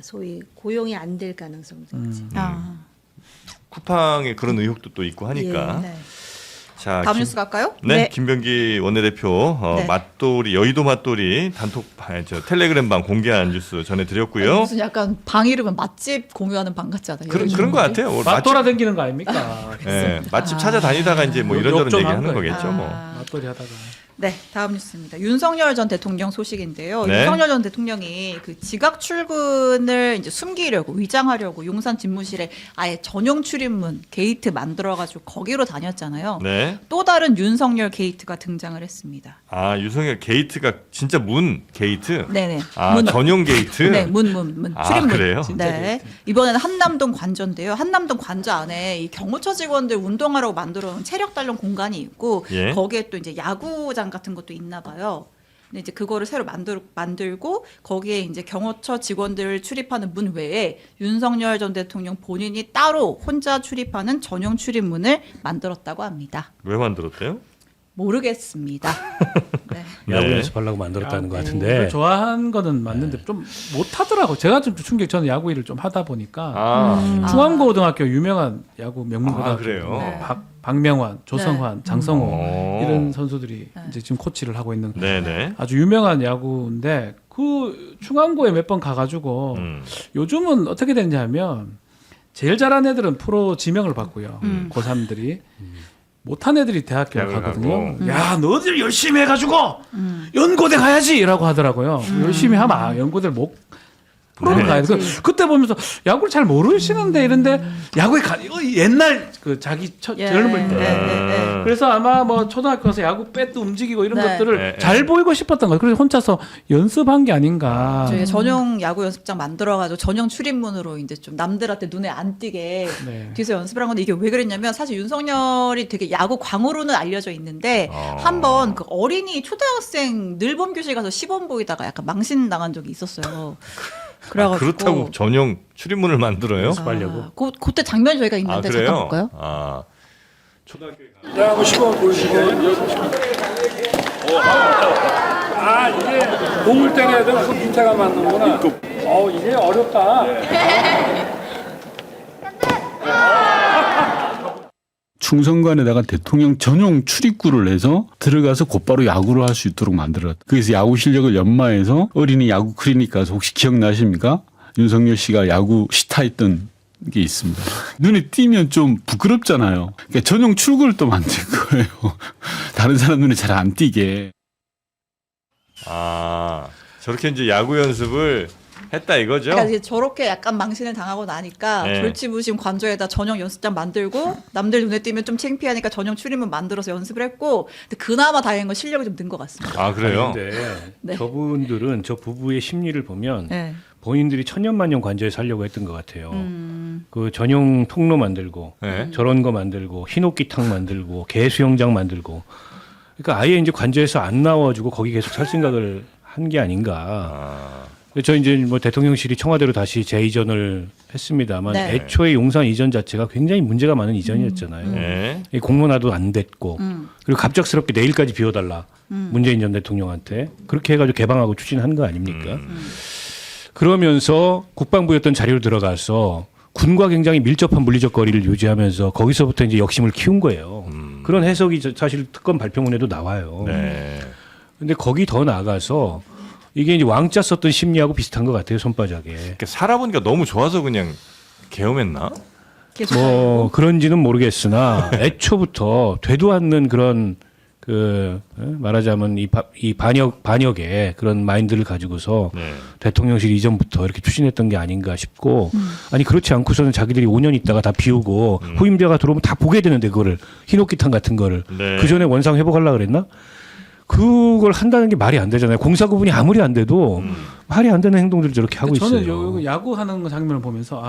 소위 고용이 안 될 가능성도 있지. 쿠팡에 그런 의혹도 또 있고 하니까. 예. 네. 자, 다음 뉴스 갈까요? 네, 네. 김병기 원내대표 네. 맞돌이 여의도 맞돌이 텔레그램방 공개한 뉴스 전해드렸고요. 무슨 약간 방 이름은 맛집 공유하는 방 같지 않아요? 그런 것 같아요. 오늘 맞돌아 다니는 거 아닙니까? 맛집 찾아다니다가 이제 뭐 이런저런 욕좀 얘기하는 한 거겠죠. 거예요. 뭐. 맞돌이 하다가. 네, 다음 뉴스입니다. 윤석열 전 대통령 소식인데요. 네. 윤석열 전 대통령이 그 지각 출근을 이제 숨기려고 위장하려고 용산 집무실에 아예 전용 출입문 게이트 만들어가지고 거기로 다녔잖아요. 네. 또 다른 윤석열 게이트가 등장을 했습니다. 아 유성열 게이트가 진짜 문 게이트. 네네. 아 전용 게이트. 네, 문 아, 출입문. 그래요? 네. 이번에는 한남동 관저인데요. 한남동 관저 안에 이 경호처 직원들 운동하라고 만들어 놓은 체력 단련 공간이 있고 예. 거기에 또 이제 야구장 같은 것도 있나 봐요. 근데 이제 그거를 새로 만들고 거기에 이제 경호처 직원들 출입하는 문 외에 윤석열 전 대통령 본인이 따로 혼자 출입하는 전용 출입문을 만들었다고 합니다. 왜 만들었대요? 모르겠습니다. 네. 야구 네. 연습하려고 만들었다는 것 같은데. 야구를 좋아하는 거는 맞는데 좀 못하더라고. 제가 좀 충격. 저는 야구 일을 좀 하다 보니까 충암고등학교 유명한 야구 명문고등학교 그래요? 네. 박명환, 조성환, 장성호 오. 이런 선수들이 이제 지금 코치를 하고 있는 네네. 아주 유명한 야구인데 그 충암고에 몇 번 가가지고 요즘은 어떻게 되냐면 제일 잘하는 애들은 프로 지명을 받고요. 고3들이 못한 애들이 대학교 대학을 가거든요. 가고. 야, 너희들 열심히 해가지고 연고대 가야지라고 하더라고요. 열심히 하면 연고대 못 프로를 네. 가야 돼. 그때 보면서 야구를 잘 모르시는데 이런데 야구에 이거 옛날 그 자기 젊을 때. 네. 그래서 아마 뭐 초등학교 가서 야구 배도 움직이고 이런 네. 것들을 네. 잘 보이고 싶었던 거예요. 그래서 혼자서 연습한 게 아닌가. 저희가 전용 야구 연습장 만들어가지고 전용 출입문으로 이제 좀 남들한테 눈에 안 띄게 네. 뒤에서 연습을 한 건데 이게 왜 그랬냐면 사실 윤석열이 되게 야구 광으로는 알려져 있는데 한번 그 어린이 초등학생 늘봄 교실 가서 시범 보이다가 약간 망신 당한 적이 있었어요. 그래가지고 그렇다고 전용 출입문을 만들어요? 연습하려고. 그때 장면이 저희가 아 있는데 그래요? 잠깐 볼까요? 아 초등학교에 야구 시범 보여주세요. 아 이게 공을 때려야 되는 그 밑에가 맞는구나. 이게 어렵다. 충성관에다가 대통령 전용 출입구를 내서 들어가서 곧바로 야구를 할 수 있도록 만들었다. 그래서 야구 실력을 연마해서 어린이 야구 클리닉 가서 혹시 기억나십니까? 윤석열 씨가 야구 시타했던 게 있습니다. 눈에 띄면 좀 부끄럽잖아요. 그러니까 전용 출구를 또 만든 거예요. 다른 사람 눈에 잘 안 띄게. 아 저렇게 이제 야구 연습을 했다 이거죠? 그러니까 이제 저렇게 약간 망신을 당하고 나니까 네. 졸지부심 관저에다 전용 연습장 만들고 남들 눈에 띄면 좀 창피하니까 전용 출입문 만들어서 연습을 했고 근데 그나마 다행인 건 실력이 좀 는 것 같습니다. 아 그래요? 근데 네. 저분들은 저 부부의 심리를 보면 네. 본인들이 천년만년 관저에 살려고 했던 것 같아요. 그 전용 통로 만들고 네. 저런 거 만들고 흰옥기탕 만들고 개 수영장 만들고 그러니까 아예 이제 관저에서 안 나와주고 거기 계속 살 생각을 한 게 아닌가. 아, 저 이제 뭐 대통령실이 청와대로 다시 재이전을 했습니다만 네. 애초에 용산 이전 자체가 굉장히 문제가 많은 이전이었잖아요. 네. 이 공론화도 안 됐고 그리고 갑작스럽게 내일까지 비워달라 문재인 전 대통령한테 그렇게 해가지고 개방하고 추진한 거 아닙니까? 그러면서 국방부였던 자리로 들어가서 군과 굉장히 밀접한 물리적 거리를 유지하면서 거기서부터 이제 역심을 키운 거예요. 그런 해석이 사실 특검 발표문에도 나와요. 네. 근데 거기 더 나가서 이게 이제 왕자 썼던 심리하고 비슷한 것 같아요. 손바닥에. 그러니까 살아보니까 너무 좋아서 그냥 계엄했나? 뭐 그런지는 모르겠으나 애초부터 되도 않는 그런 말하자면 이 반역의 그런 마인드를 가지고서 네. 대통령실 이전부터 이렇게 추진했던 게 아닌가 싶고 아니 그렇지 않고서는 자기들이 5년 있다가 다 비우고 후임자가 들어오면 다 보게 되는데 그거를 흰옥기탕 같은 거를 네. 그 전에 원상 회복하려고 그랬나? 그걸 한다는 게 말이 안 되잖아요. 공사 구분이 아무리 안 돼도 말이 안 되는 행동들을 저렇게 하고 저는 있어요. 야구하는 장면을 보면서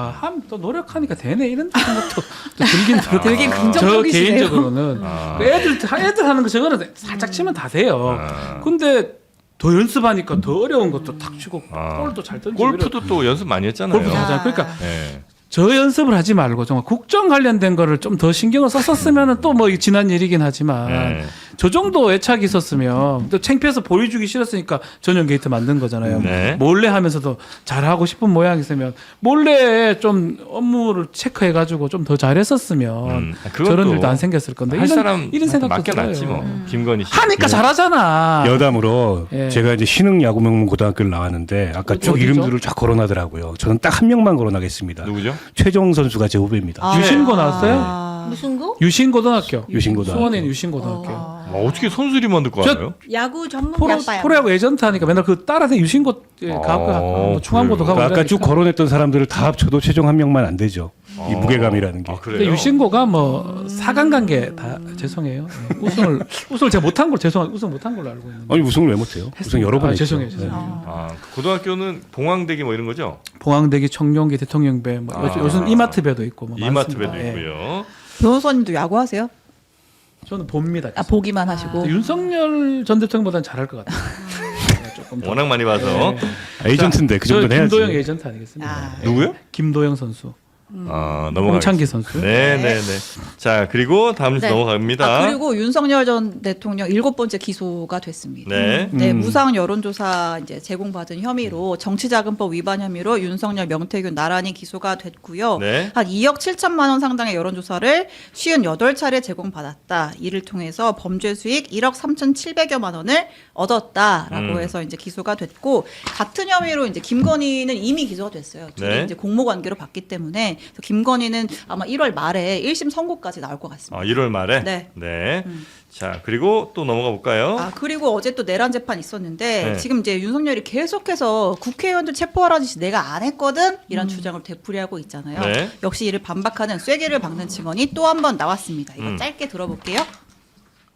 또 노력하니까 되네 이런 생각도 또 들긴 들었거든요. 되게 저 긍정적이시네요. 개인적으로는 그 애들 하는 거 저거는 살짝 치면 다 돼요. 근데 더 연습하니까 더 어려운 것도 탁 치고 볼도 잘 던지고 골프도 또 연습 많이 했잖아요. 골프 잘하잖아요. 그러니까 네. 저 연습을 하지 말고 정말 국정 관련된 거를 좀 더 신경을 썼었으면 또 뭐 지난 일이긴 하지만 네. 저 정도 애착이 있었으면 또 창피해서 보여주기 싫었으니까 전용 게이트 만든 거잖아요. 네. 몰래 하면서도 잘하고 싶은 모양이 있으면 몰래 좀 업무를 체크해가지고 좀 더 잘했었으면 그것도 저런 일도 안 생겼을 건데 할 사람 이런 생각도 맡겨놨지 들어요. 뭐. 김건희 씨. 하니까 잘하잖아. 여담으로 예. 제가 이제 신흥 야구 명문 고등학교를 나왔는데 아까 쭉 어디죠? 이름들을 쫙 거론하더라고요. 저는 딱 한 명만 거론하겠습니다. 누구죠? 최정 선수가 제 후배입니다. 유신고 나왔어요? 무슨 거? 유신고등학교. 유신고등학교. 수원에 있는 유신고등학교. 어떻게 선수 이름 만들 거 알아요? 야구 전문 프로야구 에이전트 하니까 맨날 그 따라서 유신고 가고 충암고도 가고 그러니까 아까 쭉 이러니까. 거론했던 사람들을 다 합쳐도 최종 한 명만 안 되죠. 이 무게감이라는 게. 아, 근데 그래요? 유신고가 뭐 4강 관계 다 죄송해요. 네. 우승을 제가 못한 걸 죄송한 우승 못한 걸로 알고 있는데. 아니 우승을 왜 못해요? 우승 여러 번 했죠. 죄송해요. 아, 고등학교는 봉황대기 뭐 이런 거죠? 봉황대기, 청룡기, 대통령배, 뭐 요즘 이마트배도 있고 뭐 이마트배도 많습니다. 예. 있고요. 변호사님도 야구하세요? 저는 봅니다. 아 보기만 하시고. 윤석열 전 대통령보다는 잘할 것 같아요. 조금 더. 워낙 많이 봐서. 에이전트인데 그 저 정도는 해야지. 김도영 에이전트 아니겠습니까? 아. 누구요? 김도영 선수. 넘어가겠습니다. 홍창기 선수. 네네네. 자, 그리고 다음 뉴스 네. 넘어갑니다. 그리고 윤석열 전 대통령 7번째 기소가 됐습니다. 네. 무상 여론조사 이제 제공받은 혐의로 정치자금법 위반 혐의로 윤석열, 명태균 나란히 기소가 됐고요. 네. 한 2억 7천만 원 상당의 여론조사를 58차례 제공받았다. 이를 통해서 범죄 수익 1억 3,700여만 원을 얻었다라고 해서 이제 기소가 됐고, 같은 혐의로 이제 김건희는 이미 기소가 됐어요. 둘이 네. 이제 공모 관계로 봤기 때문에 그래서 김건희는 아마 1월 말에 1심 선고까지 나올 것 같습니다. 1월 말에. 네. 자, 그리고 또 넘어가 볼까요? 그리고 어제 또 내란 재판 있었는데 네. 지금 이제 윤석열이 계속해서 국회의원들 체포하라는 짓 내가 안 했거든 이런 주장을 되풀이하고 있잖아요. 네. 역시 이를 반박하는 쐐기를 박는 증언이 또 한 번 나왔습니다. 이거 짧게 들어볼게요.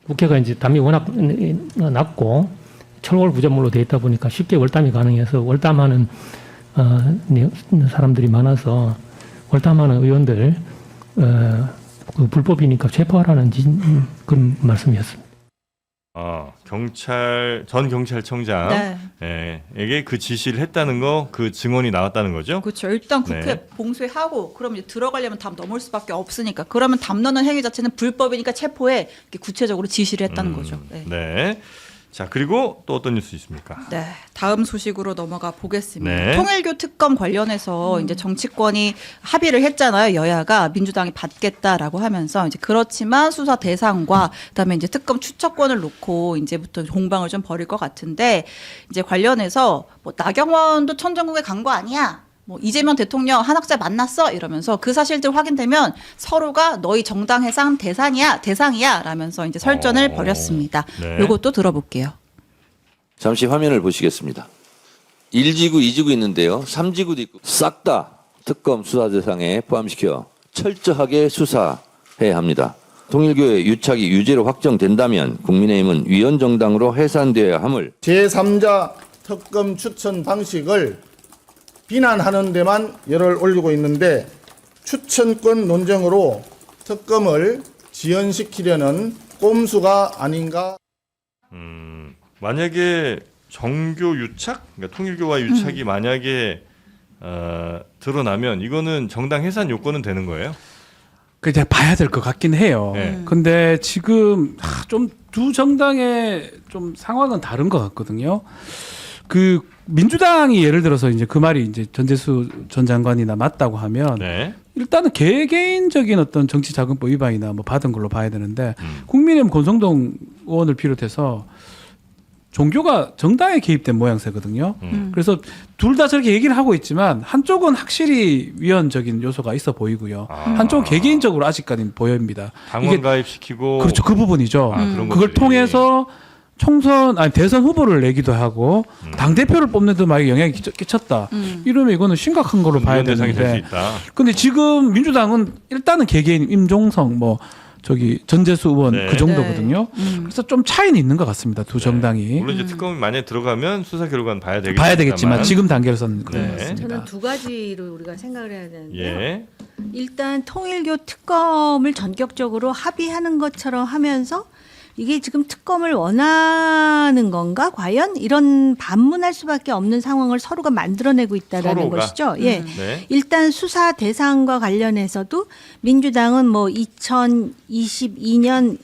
국회가 이제 담이 워낙 낮고 철골 부전물로 되어 있다 보니까 쉽게 월담이 가능해서 월담하는 사람들이 많아서 월담하는 의원들 그 불법이니까 체포하라는 그런 말씀이었습니다. 전 경찰청장 에게 그 지시를 했다는 거, 그 증언이 나왔다는 거죠? 그렇죠. 일단 국회 네. 봉쇄하고 그럼 이제 들어가려면 담 넘을 수밖에 없으니까 그러면 담 넣는 행위 자체는 불법이니까 체포해 이렇게 구체적으로 지시를 했다는 거죠. 네. 네. 자, 그리고 또 어떤 뉴스 있습니까? 네, 다음 소식으로 넘어가 보겠습니다. 네. 통일교 특검 관련해서 이제 정치권이 합의를 했잖아요. 여야가 민주당이 받겠다라고 하면서 이제 그렇지만 수사 대상과 그다음에 이제 특검 추천권을 놓고 이제부터 공방을 좀 벌일 것 같은데, 이제 관련해서 뭐 나경원도 천정국에 간 거 아니야? 뭐 이재명 대통령 한학자 만났어 이러면서 그 사실들 확인되면 서로가 너희 정당 해상 대상이야 라면서 이제 설전을 벌였습니다. 네. 이것도 들어볼게요. 잠시 화면을 보시겠습니다. 1지구, 2지구 있는데요. 3지구도 있고 싹 다 특검 수사 대상에 포함시켜 철저하게 수사해야 합니다. 통일교의 유착이 유죄로 확정된다면 국민의힘은 위헌정당으로 해산되어야 함을 제3자 특검 추천 방식을 비난하는 데만 열을 올리고 있는데 추천권 논쟁으로 특검을 지연시키려는 꼼수가 아닌가. 만약에 정교 유착, 그러니까 통일교와 유착이 만약에 드러나면 이거는 정당 해산 요건은 되는 거예요? 그 이제 봐야 될 것 같긴 해요. 네. 근데 지금 좀 두 정당의 좀 상황은 다른 것 같거든요. 그 민주당이 예를 들어서 이제 그 말이 이제 전재수 전 장관이나 맞다고 하면 네. 일단은 개개인적인 어떤 정치자금법 위반이나 뭐 받은 걸로 봐야 되는데 국민의힘 권성동 의원을 비롯해서 종교가 정당에 개입된 모양새거든요. 그래서 둘 다 저렇게 얘기를 하고 있지만 한쪽은 확실히 위헌적인 요소가 있어 보이고요. 한쪽은 개개인적으로 아직까지는 보입니다. 당원 가입시키고. 그렇죠. 그 부분이죠. 그런 그걸 것들이. 통해서 대선 후보를 내기도 하고 당 대표를 뽑는 데 막 영향이 끼쳤다. 이러면 이거는 심각한 거로 봐야 위헌 대상이 될 수 되는데. 있다. 근데 지금 민주당은 일단은 개개인 임종성 전재수 의원 네. 그 정도거든요. 그래서 좀 차이는 있는 것 같습니다. 두 정당이. 물론 이제 특검이 만약에 들어가면 수사 결과는 봐야 되겠지만 지금 단계로서는 그런 것 네. 같습니다. 저는 두 가지로 우리가 생각을 해야 되는데 예. 일단 통일교 특검을 전격적으로 합의하는 것처럼 하면서 이게 지금 특검을 원하는 건가? 과연 이런 반문할 수밖에 없는 상황을 서로가 만들어내고 있다라는 서로가? 것이죠. 예. 네. 일단 수사 대상과 관련해서도 민주당은 뭐 2022년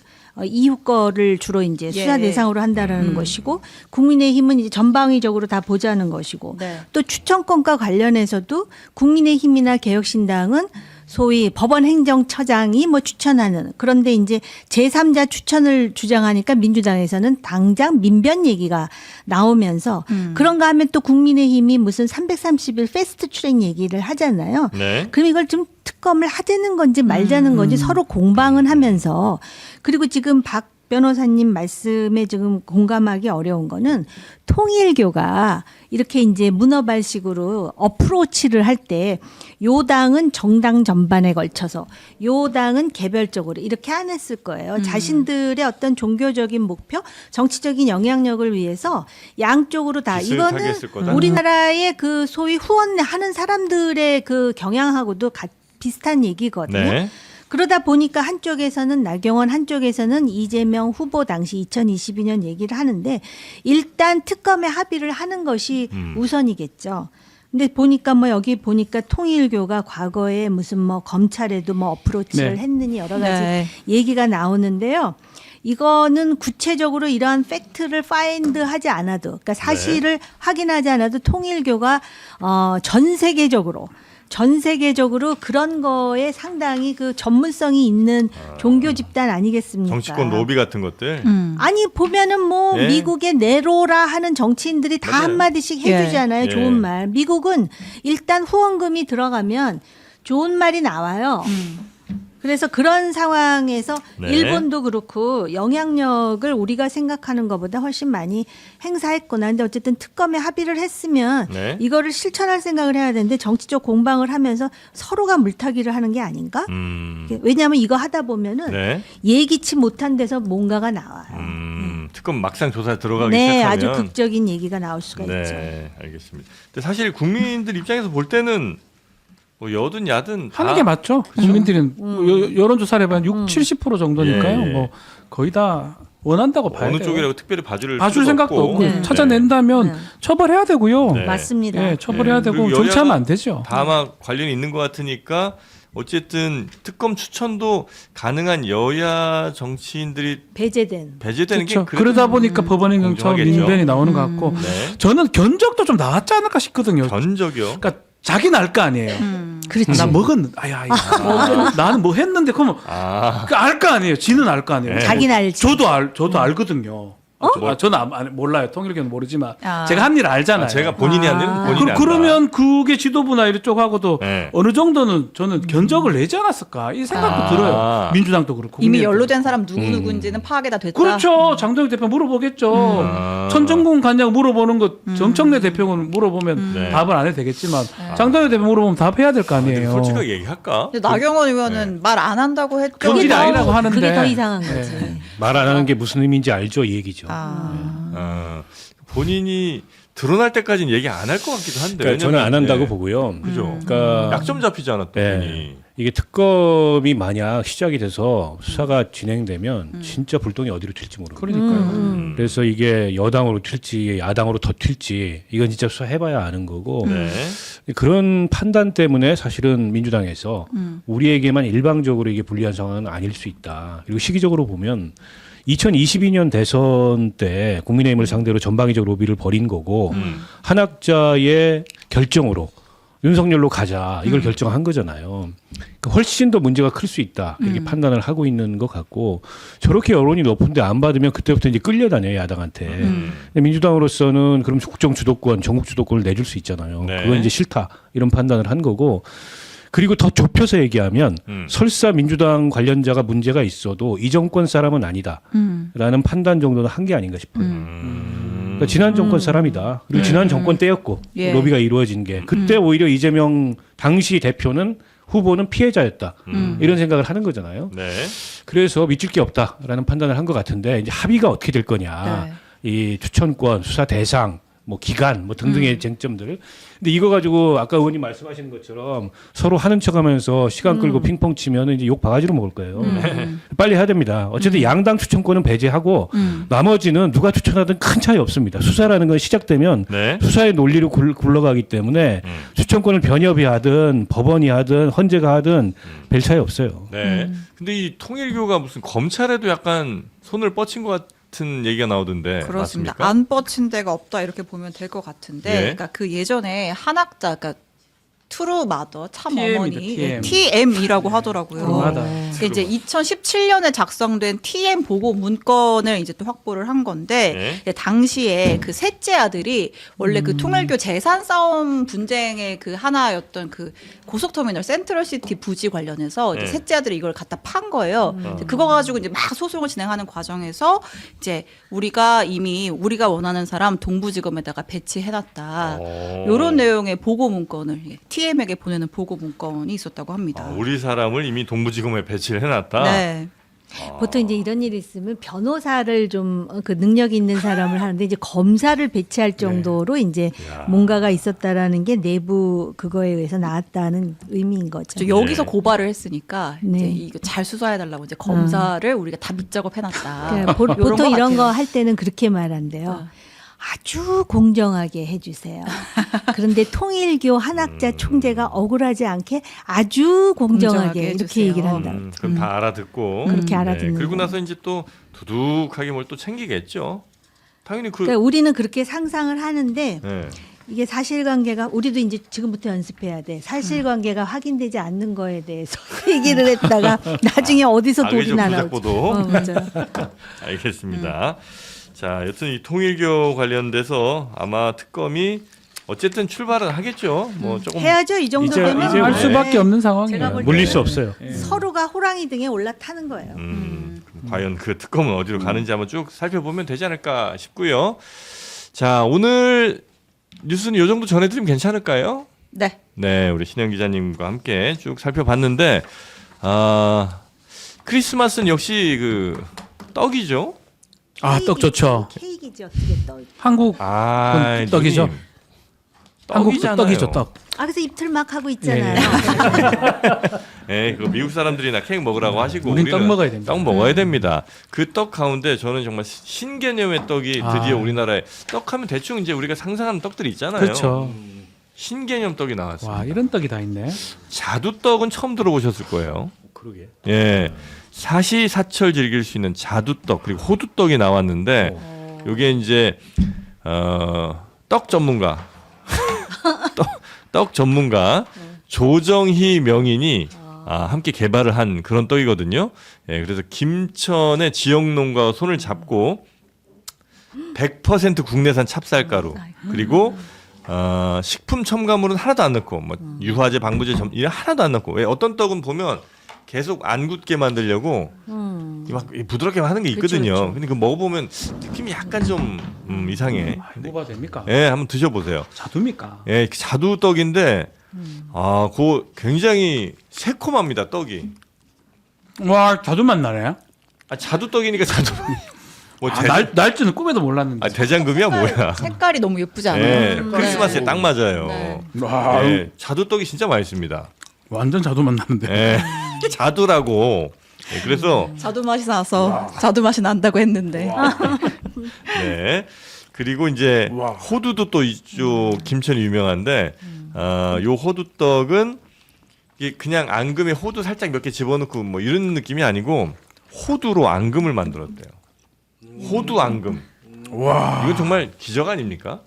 이후 거를 주로 이제 수사 대상으로 한다라는 것이고, 국민의힘은 이제 전방위적으로 다 보자는 것이고, 네. 또 추천권과 관련해서도 국민의힘이나 개혁신당은 소위 법원 행정처장이 뭐 추천하는, 그런데 이제 제3자 추천을 주장하니까 민주당에서는 당장 민변 얘기가 나오면서 그런가 하면 또 국민의힘이 무슨 330일 패스트 트랙 얘기를 하잖아요. 네. 그럼 이걸 좀 특검을 하자는 건지 말자는 건지 서로 공방은 하면서, 그리고 지금 박 변호사님 말씀에 지금 공감하기 어려운 거는 통일교가 이렇게 이제 문어발식으로 어프로치를 할 때 요당은 정당 전반에 걸쳐서 요당은 개별적으로 이렇게 안 했을 거예요. 자신들의 어떤 종교적인 목표, 정치적인 영향력을 위해서 양쪽으로 다, 비슷하게 이거는 했을 거다. 우리나라의 그 소위 후원하는 사람들의 그 경향하고도 비슷한 얘기거든요. 네. 그러다 보니까 한쪽에서는 나경원, 한쪽에서는 이재명 후보 당시 2022년 얘기를 하는데 일단 특검에 합의를 하는 것이 우선이겠죠. 근데 보니까 뭐 여기 보니까 통일교가 과거에 무슨 뭐 검찰에도 뭐 어프로치를 네. 했느니 여러 가지 네. 얘기가 나오는데요. 이거는 구체적으로 이러한 팩트를 파인드하지 않아도, 그러니까 사실을 확인하지 않아도 통일교가 전 세계적으로 그런 거에 상당히 그 전문성이 있는 종교 집단 아니겠습니까? 정치권 로비 같은 것들. 아니 보면은 뭐 예. 미국의 네로라 하는 정치인들이 다 맞아요. 한마디씩 예. 해주잖아요. 예. 좋은 말. 미국은 일단 후원금이 들어가면 좋은 말이 나와요. 그래서 그런 상황에서 네. 일본도 그렇고 영향력을 우리가 생각하는 것보다 훨씬 많이 행사했구나. 근데 어쨌든 특검에 합의를 했으면 네. 이거를 실천할 생각을 해야 되는데 정치적 공방을 하면서 서로가 물타기를 하는 게 아닌가? 왜냐하면 이거 하다 보면은 네. 예기치 못한 데서 뭔가가 나와요. 특검 막상 조사 들어가기 네, 시작하면 아주 극적인 얘기가 나올 수가 있죠. 네, 알겠습니다. 근데 사실 국민들 입장에서 볼 때는 뭐 여든 야든 하는 게 맞죠. 국민들은 여론조사를 해봐야 70% 정도니까요. 예, 예. 뭐 거의 다 원한다고 봐야 어느 돼요. 쪽이라고 특별히 봐줄 봐줄 수도 생각도 없고 네. 찾아낸다면 네. 처벌해야 되고요. 네. 맞습니다. 예, 처벌해야 네. 되고 그리고 정치하면 여야가 안 되죠. 다 아마 관련이 있는 것 같으니까 어쨌든 특검 추천도 가능한 여야 정치인들이 배제된. 배제되는 그렇죠. 게 그래도 그러다 보니까 법원의 경처 공정하겠죠. 민변이 나오는 것 같고 네. 저는 견적도 좀 나왔지 않을까 싶거든요. 견적이요. 그러니까 자기는 알 거 아니에요. 그렇지. 나 먹었는데, 나는 뭐 했는데, 그러면 알 거 아니에요. 지는 알 거 아니에요. 네. 자기는 알지. 저도 알거든요. 저는 몰라요. 통일교는 모르지만 아. 제가 한 일을 알잖아요. 제가 본인이 한 일은 본인이 안다. 그러면 그게 지도부나 이쪽하고도 네. 어느 정도는 저는 견적을 내지 않았을까 이 생각도 들어요. 민주당도 그렇고 이미 국민의힘도 연루된 사람 누구누구인지는 파악이 다 됐다. 그렇죠. 장동혁 대표 물어보겠죠. 천정궁 갔냐고 물어보는 거 정청래 대표는 물어보면 네. 답을 안 해도 되겠지만 장동혁 대표 물어보면 답해야 될 거 아니에요. 솔직하게 얘기할까? 근데 나경원 의원은 말 안 한다고 했죠. 그게 아니라고 하는데. 그게 더 이상한 거지. 네. 말 안 하는 게 무슨 의미인지 알죠, 이 얘기죠. 본인이 드러날 때까지는 얘기 안 할 것 같기도 한데. 그러니까 저는 안 왜냐면, 한다고 네. 보고요. 그죠. 그러니까 약점 잡히잖아 또 네. 본인이. 이게 특검이 만약 시작이 돼서 수사가 진행되면 진짜 불똥이 어디로 튈지 모르고. 그러니까요. 그래서 이게 여당으로 튈지 야당으로 더 튈지 이건 진짜 수사해봐야 아는 거고 네. 그런 판단 때문에 사실은 민주당에서 우리에게만 일방적으로 이게 불리한 상황은 아닐 수 있다. 그리고 시기적으로 보면 2022년 대선 때 국민의힘을 상대로 전방위적 로비를 벌인 거고 한학자의 결정으로 윤석열로 가자 이걸 결정한 거잖아요. 그러니까 훨씬 더 문제가 클 수 있다 이렇게 판단을 하고 있는 것 같고 저렇게 여론이 높은데 안 받으면 그때부터 이제 끌려다녀요 야당한테. 근데 민주당으로서는 그럼 국정 주도권, 전국 주도권을 내줄 수 있잖아요. 네. 그건 이제 싫다 이런 판단을 한 거고. 그리고 더 좁혀서 얘기하면 설사 민주당 관련자가 문제가 있어도 이 정권 사람은 아니다라는 판단 정도는 한 게 아닌가 싶어요. 그러니까 지난 정권 사람이다. 그리고 지난 정권 때였고 예. 로비가 이루어진 게 그때 오히려 이재명 당시 대표는 후보는 피해자였다. 이런 생각을 하는 거잖아요. 네. 그래서 믿을 게 없다라는 판단을 한 것 같은데 이제 합의가 어떻게 될 거냐. 이 추천권, 수사 대상, 뭐 기간, 뭐 등등의 쟁점들. 근데 이거 가지고 아까 의원님 말씀하시는 것처럼 서로 하는 척하면서 시간 끌고 핑퐁 치면 이제 욕 바가지로 먹을 거예요. 빨리 해야 됩니다. 어쨌든 양당 추천권은 배제하고 나머지는 누가 추천하든 큰 차이 없습니다. 수사라는 건 시작되면 네. 수사의 논리로 굴러가기 때문에 추천권을 변협이 하든 법원이 하든 헌재가 하든 별 차이 없어요. 네. 근데 이 통일교가 무슨 검찰에도 약간 손을 뻗친 것 같은 얘기가 나오던데. 그렇습니다. 맞습니까? 안 뻗친 데가 없다 이렇게 보면 될 것 같은데, 예. 그러니까 그 예전에 한학자, 그러니까 트루 마더 참 TM이다, 어머니 TM. TM이라고 하더라고요. 맞아. 그게 이제 2017년에 작성된 TM 보고 문건을 이제 또 확보를 한 건데 네. 이제 당시에 그 셋째 아들이 원래 그 통일교 재산 싸움 분쟁의 그 하나였던 그 고속터미널 센트럴시티 부지 관련해서 이제 네. 셋째 아들이 이걸 갖다 판 거예요. 이제 그거 가지고 이제 막 소송을 진행하는 과정에서 이제 우리가 원하는 사람 동부지검에다가 배치해놨다. 이런 내용의 보고 문건을 TM에게 보내는 보고 문건이 있었다고 합니다. 우리 사람을 이미 동부지검에 배치를 해놨다. 네. 보통 이제 이런 일이 있으면 변호사를 좀 그 능력 있는 사람을 하는데 이제 검사를 배치할 정도로 이제 뭔가가 있었다라는 게 내부 그거에 의해서 나왔다는 의미인 거죠. 여기서 고발을 했으니까 네. 이제 이거 잘 수사해달라고 이제 검사를 우리가 다 밑작업 해놨다. 그러니까 보통 이런 거 할 때는 그렇게 말한대요. 아주 공정하게 해주세요. 그런데 통일교 한학자 총재가 억울하지 않게 아주 공정하게 공정하게 이렇게 해주세요. 얘기를 한다. 그럼 다 알아듣고 그렇게 알아듣는 그리고 거예요. 나서 이제 또 두둑하게 뭘 또 챙기겠죠. 당연히 그 그러니까 우리는 그렇게 상상을 하는데 네. 이게 사실관계가 우리도 이제 지금부터 연습해야 돼. 사실관계가 확인되지 않는 거에 대해서 얘기를 했다가 나중에 어디서 악의적 돌이 날아오지. 부작보도. 맞아요. 알겠습니다. 자, 여튼 이 통일교 관련돼서 아마 특검이 어쨌든 출발은 하겠죠. 뭐 조금 해야죠. 이 정도 이제 되면 할 할 네. 수밖에 없는 제가 상황이에요. 볼 물릴 때 수 없어요. 서로가 호랑이 등에 올라타는 거예요. 그럼 과연 그 특검은 어디로 가는지 한번 쭉 살펴보면 되지 않을까 싶고요. 자, 오늘 뉴스는 이 정도 전해드리면 괜찮을까요? 네. 네, 우리 신영 기자님과 함께 쭉 살펴봤는데 크리스마스는 역시 그 떡이죠. 아, 떡 좋죠. 케이크지 어떻게 떡. 한국 아, 떡이죠. 누님. 한국 떡이잖아요. 떡이죠, 떡. 아 그래서 입틀 막 하고 있잖아요. 예, 그 미국 사람들이나 케이크 먹으라고 하시고 우린 우리는 떡 먹어야 됩니다. 떡 먹어야 됩니다. 그 떡 가운데 저는 정말 신개념의 떡이 드디어 아. 우리나라에 떡하면 대충 이제 우리가 상상하는 떡들이 있잖아요. 그렇죠. 신개념 떡이 나왔습니다. 와, 이런 떡이 다 있네. 자두떡은 처음 들어보셨을 거예요. 그러게. 예. 사시사철 즐길 수 있는 자두떡 그리고 호두떡이 나왔는데 요게 이제 떡 전문가 떡 전문가 조정희 명인이 함께 개발을 한 그런 떡이거든요. 예, 그래서 김천의 지역 농가와 손을 잡고 100% 국내산 찹쌀가루 그리고 식품 첨가물은 하나도 안 넣고 뭐 유화제, 방부제 이런 하나도 안 넣고 왜 어떤 떡은 보면 계속 안 굳게 만들려고 막 부드럽게 하는 게 있거든요. 그쵸. 근데 그 먹어보면 느낌이 약간 좀 이상해. 근데 뭐가 됩니까? 예, 한번 드셔보세요. 자두입니까? 예, 자두떡인데 그 굉장히 새콤합니다 떡이. 와, 자두 맛 나네. 자두떡이니까 자두. 뭐 날지는 꿈에도 몰랐는데. 대장금이야 뭐야? 색깔이 너무 예쁘지 않아요? 예, 크리스마스에 딱 맞아요. 네. 와, 예, 자두떡이 진짜 맛있습니다. 완전 자두 맛 나는데. 예, 자두라고. 예, 그래서 자두 맛이 나서 자두 맛이 난다고 했는데. 네. 그리고 이제 호두도 또 이쪽 김천이 유명한데 요 호두떡은 이게 그냥 앙금에 호두 살짝 몇 개 집어넣고 뭐 이런 느낌이 아니고 호두로 앙금을 만들었대요. 호두 앙금. 와. 이건 정말 기적 아닙니까?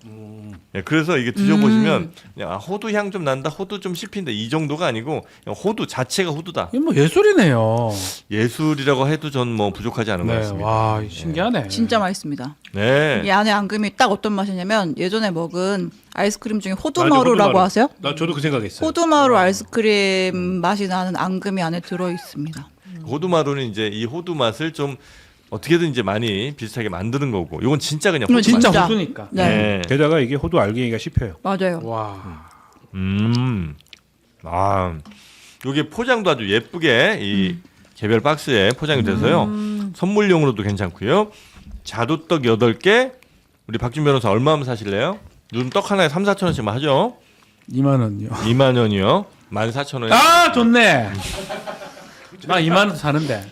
예, 그래서 이게 드셔보시면 그냥 호두 향 좀 난다, 호두 좀 씹힌다 이 정도가 아니고 그냥 호두 자체가 호두다. 이거 뭐 예술이네요. 예술이라고 해도 전 뭐 부족하지 않은 것 네, 같습니다. 와, 신기하네. 진짜 맛있습니다. 네. 이 안에 앙금이 딱 어떤 맛이냐면 예전에 먹은 아이스크림 중에 맞아, 호두마루라고 호두마루. 아세요? 나 저도 그 생각했어요. 호두마루 아이스크림 맛이 나는 앙금이 안에 들어 있습니다. 호두마루는 이제 이 호두 맛을 좀 어떻게든 이제 많이 비슷하게 만드는 거고, 이건 진짜 그냥 이건 호두 진짜 맛. 진짜. 호두니까. 네. 네. 게다가 이게 호두 알갱이가 씹혀요. 맞아요. 와. 요게 포장도 아주 예쁘게 이 개별 박스에 포장이 돼서요. 선물용으로도 괜찮고요. 자두떡 8개. 우리 박준 변호사 얼마 하면 사실래요? 요즘 떡 하나에 3-4천 원씩만 하죠. 2만 원이요. 2만 원이요. 14,000원. 아, 좋네. 나 2만 원 사는데.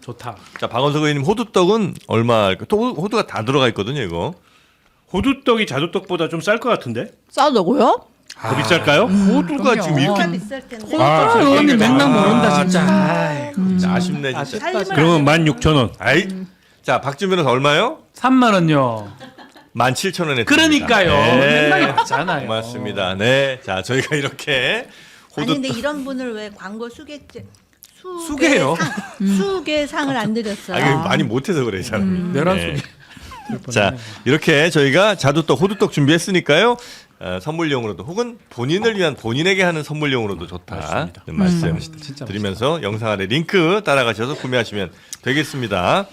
좋다. 자, 박원석 의원님 호두떡은 얼마? 또 호두가 다 들어가 있거든요, 이거. 호두떡이 자두떡보다 좀 쌀 것 같은데? 싸다고요? 더 비쌀까요? 호두가 그럼요. 지금 이렇게 비쌀 텐데. 의원님 맥락 모른다 진짜. 진짜 아쉽네 진짜. 살림을 그러면 16,000원. 아이. 자, 박준 변호사 얼마요? 3만 원요. 17,000원에. 그러니까요. 맥락이 네. 맞잖아요. 고맙습니다. 네. 자, 저희가 이렇게 아니 근데 호두떡. 이런 분을 왜 광고 수개요? 수개상을 안 드렸어요. 아, 이거 많이 못해서 그래, 잘. 내란 네. 속에. 자, 이렇게 저희가 자두떡, 호두떡 준비했으니까요. 선물용으로도 혹은 본인을 위한 본인에게 하는 선물용으로도 좋다. 말씀 진짜 드리면서 영상 아래 링크 따라가셔서 구매하시면 되겠습니다.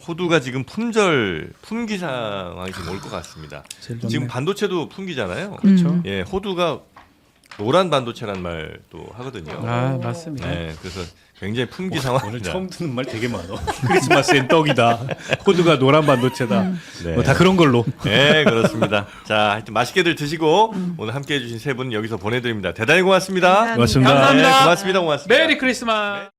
호두가 지금 품귀 상황이 지금 올 것 같습니다. 제일 좋네. 지금 반도체도 품귀잖아요. 그렇죠. 예, 호두가 노란 반도체란 말도 하거든요. 아, 맞습니다. 네, 그래서 굉장히 품귀 오늘 상황입니다. 처음 듣는 말 되게 많아. 크리스마스엔 떡이다. 호두가 노란 반도체다. 네. 뭐 다 그런 걸로. 네, 그렇습니다. 자, 하여튼 맛있게들 드시고 오늘 함께해 주신 세 분 여기서 보내드립니다. 대단히 고맙습니다. 고맙습니다. 감사합니다. 네, 고맙습니다. 메리 크리스마스.